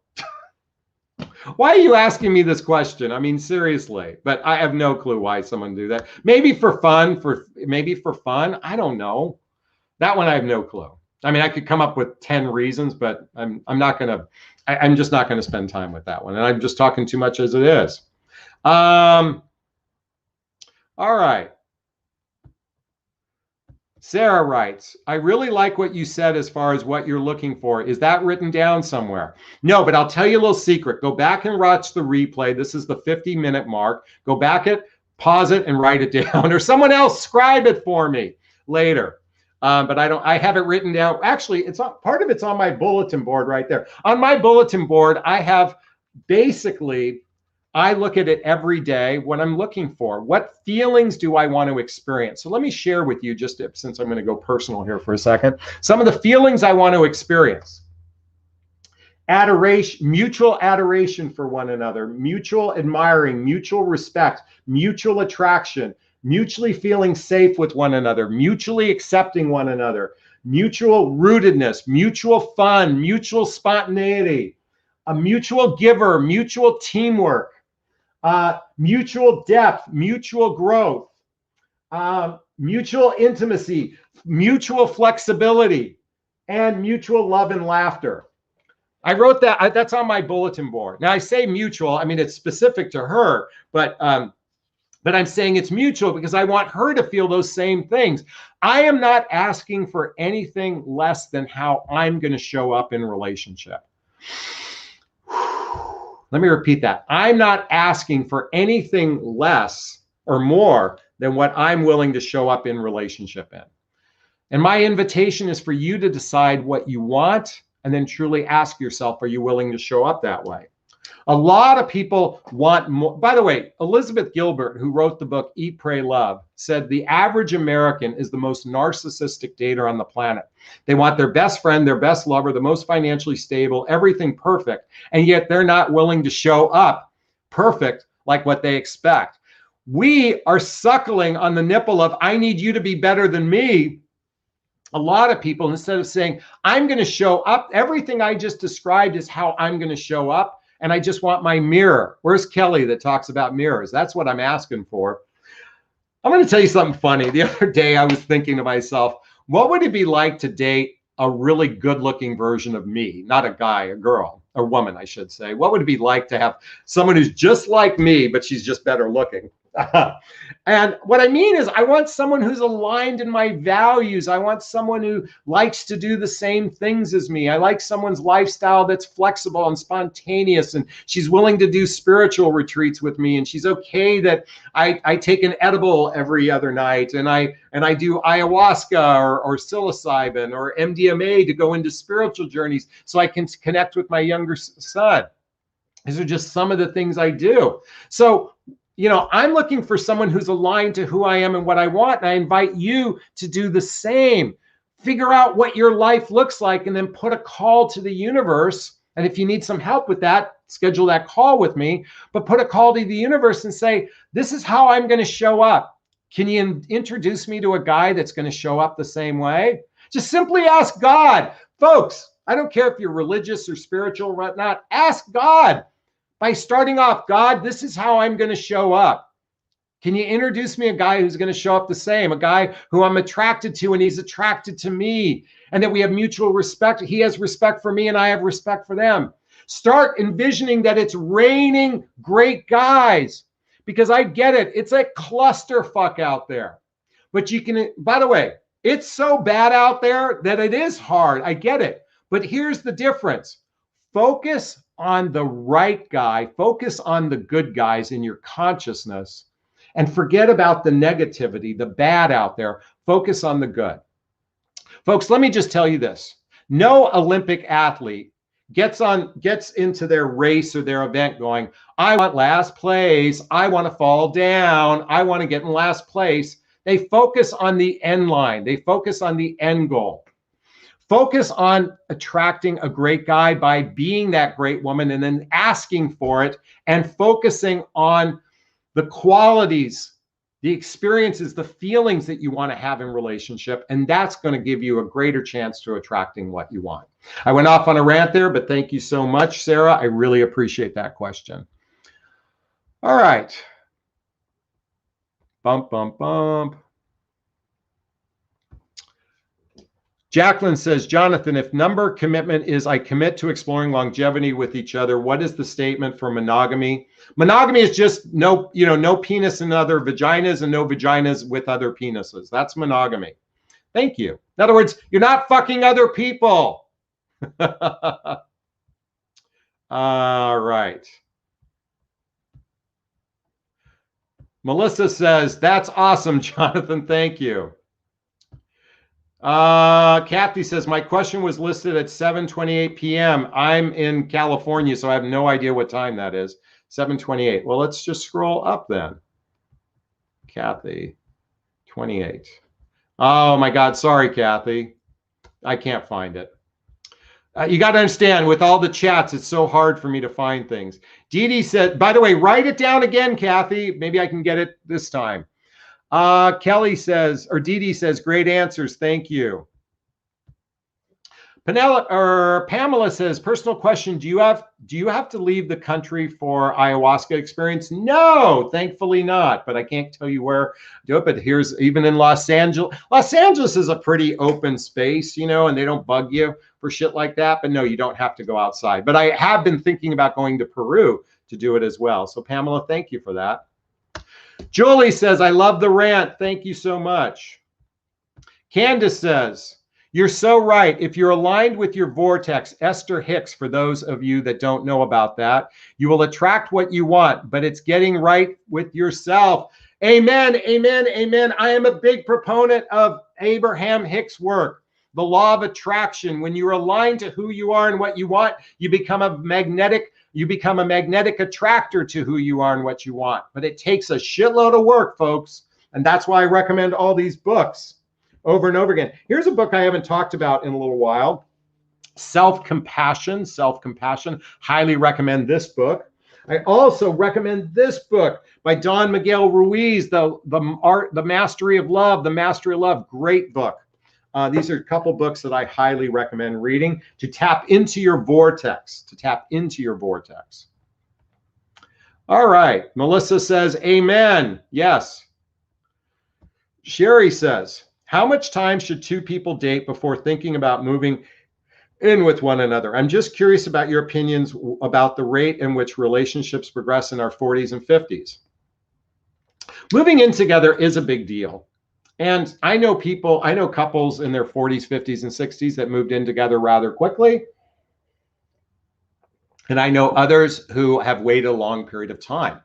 Speaker 1: Why are you asking me this question? I mean, seriously, but I have no clue why someone do that. Maybe for fun, maybe for fun. I don't know. That one I have no clue. I mean, I could come up with 10 reasons, but I'm just not gonna spend time with that one. And I'm just talking too much as it is. All right. Sarah writes, I really like what you said as far as what you're looking for. Is that written down somewhere? No, but I'll tell you a little secret. Go back and watch the replay. This is the 50-minute mark. Go back pause it and write it down, or someone else scribe it for me later. But I have it written down. Actually, part of it's on my bulletin board right there. On my bulletin board, I have basically, I look at it every day, what I'm looking for. What feelings do I want to experience? So let me share with you, just since I'm going to go personal here for a second, some of the feelings I want to experience. Adoration, mutual adoration for one another, mutual admiring, mutual respect, mutual attraction, mutually feeling safe with one another, mutually accepting one another, mutual rootedness, mutual fun, mutual spontaneity, a mutual giver, mutual teamwork, mutual depth, mutual growth, mutual intimacy, mutual flexibility, and mutual love and laughter. I wrote that, that's on my bulletin board. Now I say mutual, I mean, it's specific to her, but I'm saying it's mutual because I want her to feel those same things. I am not asking for anything less than how I'm going to show up in relationship. Let me repeat that. I'm not asking for anything less or more than what I'm willing to show up in relationship in. And my invitation is for you to decide what you want and then truly ask yourself, are you willing to show up that way? A lot of people want more. By the way, Elizabeth Gilbert, who wrote the book Eat, Pray, Love, said the average American is the most narcissistic dater on the planet. They want their best friend, their best lover, the most financially stable, everything perfect, and yet they're not willing to show up perfect like what they expect. We are suckling on the nipple of, I need you to be better than me. A lot of people, instead of saying, I'm going to show up, everything I just described is how I'm going to show up. And I just want my mirror. Where's Kelly that talks about mirrors? That's what I'm asking for. I'm going to tell you something funny. The other day I was thinking to myself, what would it be like to date a really good looking version of me? Not a guy, a girl, a woman, I should say. What would it be like to have someone who's just like me, but she's just better looking? And what I mean is I want someone who's aligned in my values. I want someone who likes to do the same things as me. I like someone's lifestyle that's flexible and spontaneous, and she's willing to do spiritual retreats with me, and she's okay that I take an edible every other night, and I do ayahuasca or psilocybin or MDMA to go into spiritual journeys so I can connect with my younger son. These are just some of the things I do. So I'm looking for someone who's aligned to who I am and what I want. And I invite you to do the same. Figure out what your life looks like and then put a call to the universe. And if you need some help with that, schedule that call with me, but put a call to the universe and say, this is how I'm going to show up. Can you introduce me to a guy that's going to show up the same way? Just simply ask God. Folks, I don't care if you're religious or spiritual or whatnot. Ask God by starting off, God, this is how I'm going to show up. Can you introduce me a guy who's going to show up the same, a guy who I'm attracted to and he's attracted to me, and that we have mutual respect. He has respect for me and I have respect for them. Start envisioning that it's raining great guys, because I get it. It's a clusterfuck out there. But you can, by the way, it's so bad out there that it is hard. I get it. But here's the difference. Focus on the right guy. Focus on the good guys in your consciousness. And forget about the negativity, the bad out there. Focus on the good. Folks, let me just tell you this. No Olympic athlete gets into their race or their event going, I want last place. I want to fall down. I want to get in last place. They focus on the end line. They focus on the end goal. Focus on attracting a great guy by being that great woman and then asking for it, and focusing on the qualities, the experiences, the feelings that you want to have in relationship. And that's going to give you a greater chance to attracting what you want. I went off on a rant there, but thank you so much, Sarah. I really appreciate that question. All right. Bump, bump, bump. Jacqueline says, Jonathan, if number commitment is I commit to exploring longevity with each other, what is the statement for monogamy? Monogamy is just no penis in other vaginas and no vaginas with other penises. That's monogamy. Thank you. In other words, you're not fucking other people. All right. Melissa says, that's awesome, Jonathan. Thank you. Kathy says, my question was listed at 7:28 p.m. I'm in California, so I have no idea what time that is. 7:28. Well, let's just scroll up then. Kathy, 28. Oh my God. Sorry, Kathy. I can't find it. You got to understand, with all the chats, it's so hard for me to find things. Dee Dee said, by the way, write it down again, Kathy. Maybe I can get it this time. Kelly says, or Dee Dee says, great answers. Thank you. Pamela says, personal question. Do you have to leave the country for ayahuasca experience? No, thankfully not, but I can't tell you where to do it. But here's, even in Los Angeles. Los Angeles is a pretty open space, and they don't bug you for shit like that. But no, you don't have to go outside. But I have been thinking about going to Peru to do it as well. So Pamela, thank you for that. Julie says, I love the rant. Thank you so much. Candace says, you're so right. If you're aligned with your vortex, Esther Hicks, for those of you that don't know about that, you will attract what you want, but it's getting right with yourself. Amen, amen, amen. I am a big proponent of Abraham Hicks' work, the law of attraction. When you're aligned to who you are and what you want, you become a magnetic attractor to who you are and what you want. But it takes a shitload of work, folks. And that's why I recommend all these books over and over again. Here's a book I haven't talked about in a little while. Self-Compassion. Highly recommend this book. I also recommend this book by Don Miguel Ruiz, The Mastery of Love. The Mastery of Love. Great book. These are a couple books that I highly recommend reading to tap into your vortex, All right. Melissa says, amen. Yes. Sherry says, how much time should two people date before thinking about moving in with one another? I'm just curious about your opinions about the rate in which relationships progress in our 40s and 50s. Moving in together is a big deal. And I know couples in their 40s, 50s, and 60s that moved in together rather quickly. And I know others who have waited a long period of time.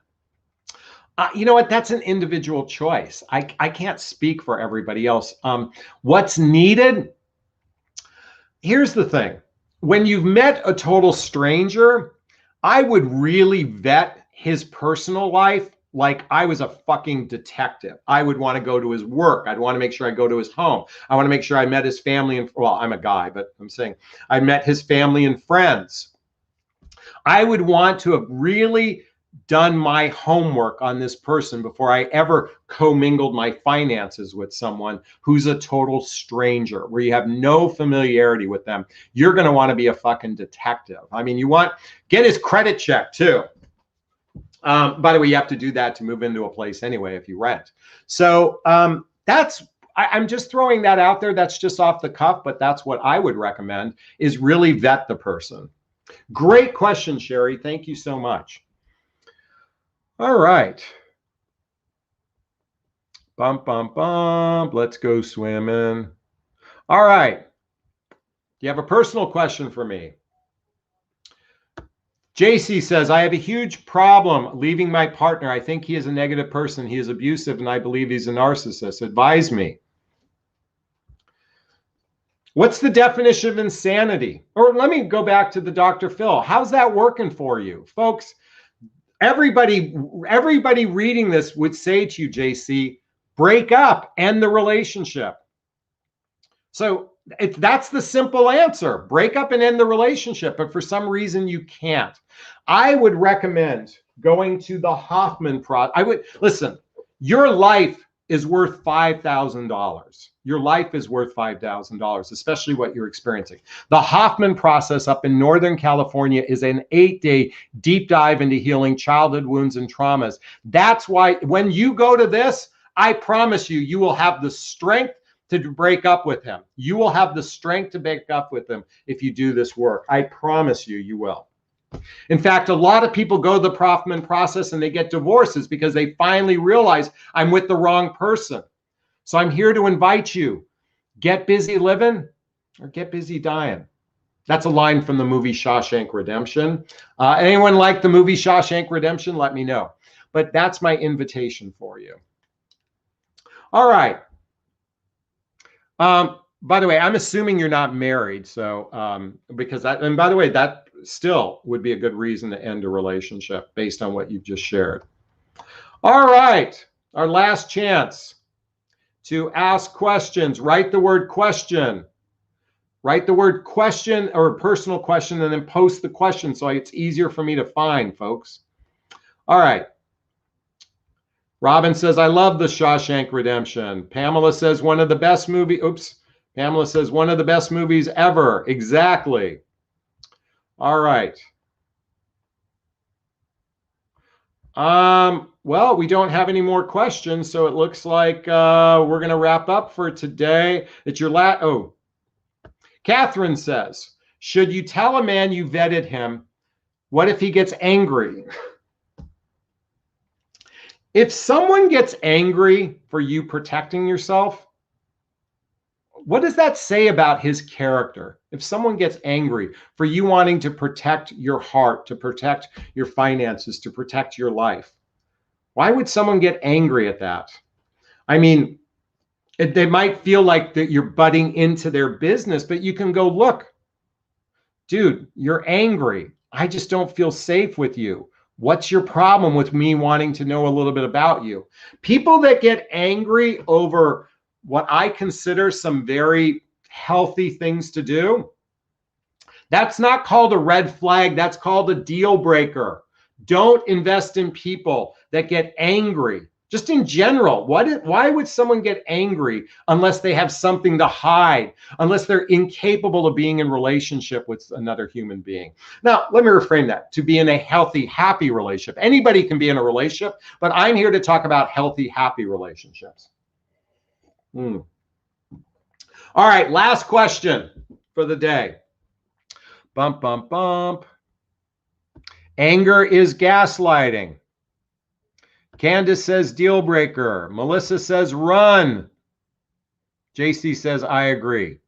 Speaker 1: You know what? That's an individual choice. I can't speak for everybody else. What's needed? Here's the thing. When you've met a total stranger, I would really vet his personal life like I was a fucking detective. I would want to go to his work. I'd want to make sure I go to his home. I want to make sure I met his family. And well, I'm a guy, but I'm saying I met his family and friends. I would want to have really done my homework on this person before I ever commingled my finances with someone who's a total stranger, where you have no familiarity with them. You're going to want to be a fucking detective. I mean, get his credit check too. By the way, you have to do that to move into a place anyway if you rent. So I'm just throwing that out there. That's just off the cuff, but that's what I would recommend, is really vet the person. Great question, Sherry. Thank you so much. All right. Bump, bump, bump. Let's go swimming. All right. Do you have a personal question for me? JC says, I have a huge problem leaving my partner. I think he is a negative person. He is abusive, and I believe he's a narcissist. Advise me. What's the definition of insanity? Or let me go back to the Dr. Phil. How's that working for you? Folks, everybody reading this would say to you, JC, break up, end the relationship. So that's the simple answer. Break up and end the relationship. But for some reason, you can't. I would recommend going to the Hoffman process. Listen, your life is worth $5,000. Your life is worth $5,000, especially what you're experiencing. The Hoffman process up in Northern California is an 8-day deep dive into healing childhood wounds and traumas. That's why when you go to this, I promise you, you will have the strength to break up with him. You will have the strength to break up with him if you do this work. I promise you, you will. In fact, a lot of people go the Hoffman process and they get divorces because they finally realize I'm with the wrong person. So I'm here to invite you, get busy living or get busy dying. That's a line from the movie Shawshank Redemption. Anyone like the movie Shawshank Redemption? Let me know. But that's my invitation for you. All right. By the way, I'm assuming you're not married. So because that, and by the way, that still would be a good reason to end a relationship based on what you've just shared. All right. Our last chance to ask questions. Write the word question. Write the word question or a personal question and then post the question so it's easier for me to find, folks. All right. Robin says, I love the Shawshank Redemption. Pamela says, one of the best movies. Oops. Pamela says, one of the best movies ever. Exactly. All right. Well, we don't have any more questions, so it looks like we're going to wrap up for today. It's your last. Oh, Catherine says, should you tell a man you vetted him? What if he gets angry? If someone gets angry for you protecting yourself, what does that say about his character? If someone gets angry for you wanting to protect your heart, to protect your finances, to protect your life, why would someone get angry at that? I mean, they might feel like that you're butting into their business, but you can go, look, dude, you're angry. I just don't feel safe with you. What's your problem with me wanting to know a little bit about you? People that get angry over what I consider some very healthy things to do, that's not called a red flag. That's called a deal breaker. Don't invest in people that get angry. Just in general, why would someone get angry unless they have something to hide, unless they're incapable of being in relationship with another human being? Now, let me reframe that to be in a healthy, happy relationship. Anybody can be in a relationship, but I'm here to talk about healthy, happy relationships. All right, last question for the day. Bump, bump, bump. Anger is gaslighting. Candace says deal breaker. Melissa says run. JC says I agree.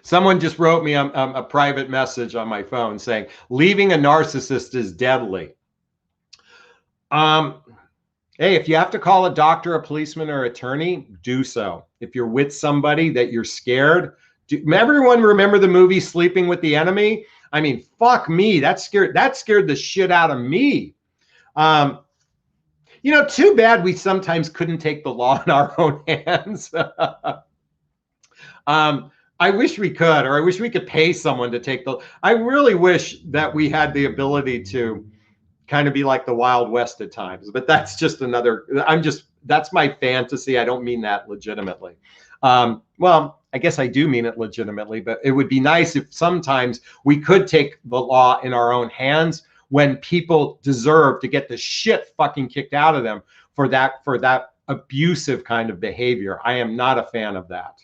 Speaker 1: Someone just wrote me a private message on my phone saying leaving a narcissist is deadly. Hey, if you have to call a doctor, a policeman, or attorney, do so. If you're with somebody that you're scared, everyone remember the movie Sleeping with the Enemy? I mean, fuck me. That scared the shit out of me. You know, too bad we sometimes couldn't take the law in our own hands. I wish we could, or I wish we could pay someone to take I really wish that we had the ability to kind of be like the Wild West at times, but that's just that's my fantasy. I don't mean that legitimately. Well, I guess I do mean it legitimately, but it would be nice if sometimes we could take the law in our own hands when people deserve to get the shit fucking kicked out of them for that abusive kind of behavior. I am not a fan of that.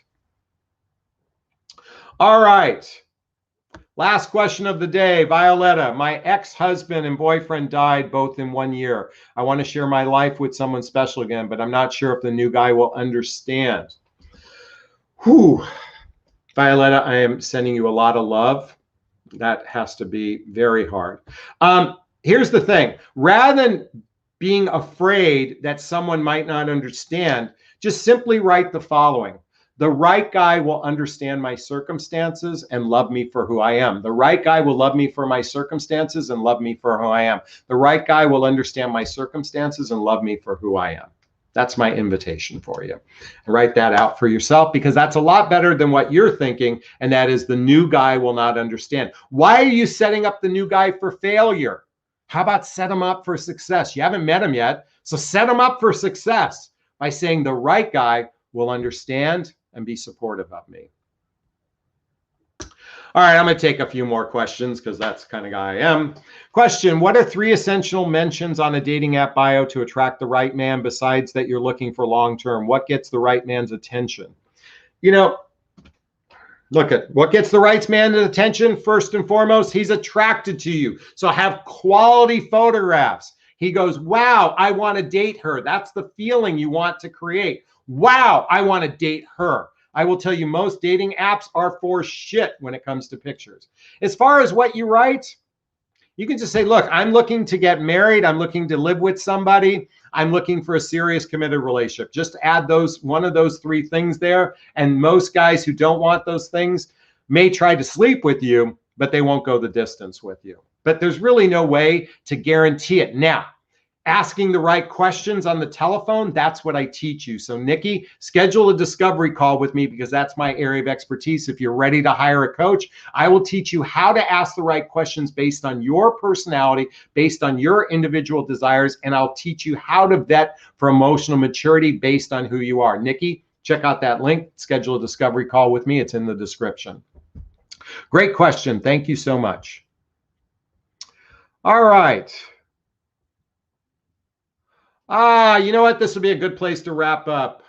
Speaker 1: All right. Last question of the day, Violetta. My ex-husband and boyfriend died both in 1 year. I want to share my life with someone special again, but I'm not sure if the new guy will understand. Whew. Violetta, I am sending you a lot of love. That has to be very hard. Here's the thing. Rather than being afraid that someone might not understand, just simply write the following. The right guy will understand my circumstances and love me for who I am. The right guy will love me for my circumstances and love me for who I am. The right guy will understand my circumstances and love me for who I am. That's my invitation for you. And write that out for yourself, because that's a lot better than what you're thinking, and that is the new guy will not understand. Why are you setting up the new guy for failure? How about set him up for success? You haven't met him yet, so set him up for success by saying the right guy will understand and be supportive of me. All right, I'm going to take a few more questions because that's the kind of guy I am. Question, what are 3 essential mentions on a dating app bio to attract the right man besides that you're looking for long-term? What gets the right man's attention? You know, look at what gets the right man's attention. First and foremost, he's attracted to you. So have quality photographs. He goes, wow, I want to date her. That's the feeling you want to create. Wow, I want to date her. I will tell you, most dating apps are for shit when it comes to pictures. As far as what you write, you can just say, look, I'm looking to get married. I'm looking to live with somebody. I'm looking for a serious committed relationship. Just add one of those 3 things there. And most guys who don't want those things may try to sleep with you, but they won't go the distance with you. But there's really no way to guarantee it. Now, asking the right questions on the telephone, that's what I teach you. So Nikki, schedule a discovery call with me, because that's my area of expertise. If you're ready to hire a coach, I will teach you how to ask the right questions based on your personality, based on your individual desires, and I'll teach you how to vet for emotional maturity based on who you are. Nikki, check out that link, schedule a discovery call with me. It's in the description. Great question. Thank you so much. All right. You know what? This will be a good place to wrap up.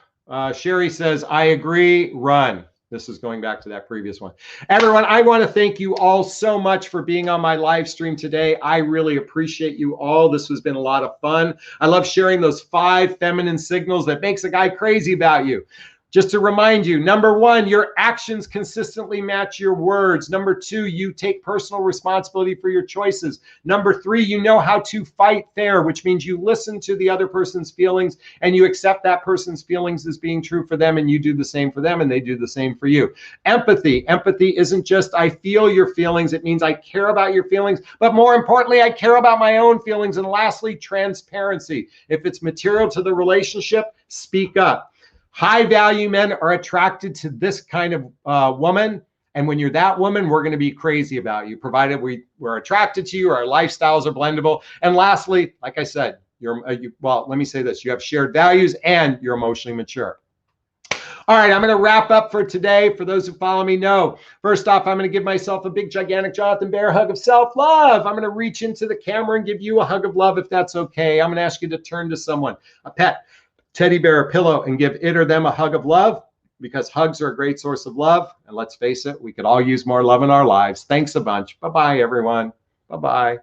Speaker 1: Sherry says, I agree, run. This is going back to that previous one. Everyone, I want to thank you all so much for being on my live stream today. I really appreciate you all. This has been a lot of fun. I love sharing those 5 feminine signals that makes a guy crazy about you. Just to remind you, number 1, your actions consistently match your words. Number 2, you take personal responsibility for your choices. Number 3, you know how to fight fair, which means you listen to the other person's feelings and you accept that person's feelings as being true for them, and you do the same for them and they do the same for you. Empathy. Empathy isn't just I feel your feelings. It means I care about your feelings, but more importantly, I care about my own feelings. And lastly, transparency. If it's material to the relationship, speak up. High value men are attracted to this kind of woman. And when you're that woman, we're going to be crazy about you, provided we're attracted to you, our lifestyles are blendable. And lastly, like I said, well, let me say this, you have shared values and you're emotionally mature. All right, I'm going to wrap up for today. For those who follow me know, first off, I'm going to give myself a big, gigantic Jonathan Bear hug of self-love. I'm going to reach into the camera and give you a hug of love if that's okay. I'm going to ask you to turn to someone, a pet, teddy bear, or pillow, and give it or them a hug of love, because hugs are a great source of love. And let's face it, we could all use more love in our lives. Thanks a bunch. Bye-bye, everyone. Bye-bye.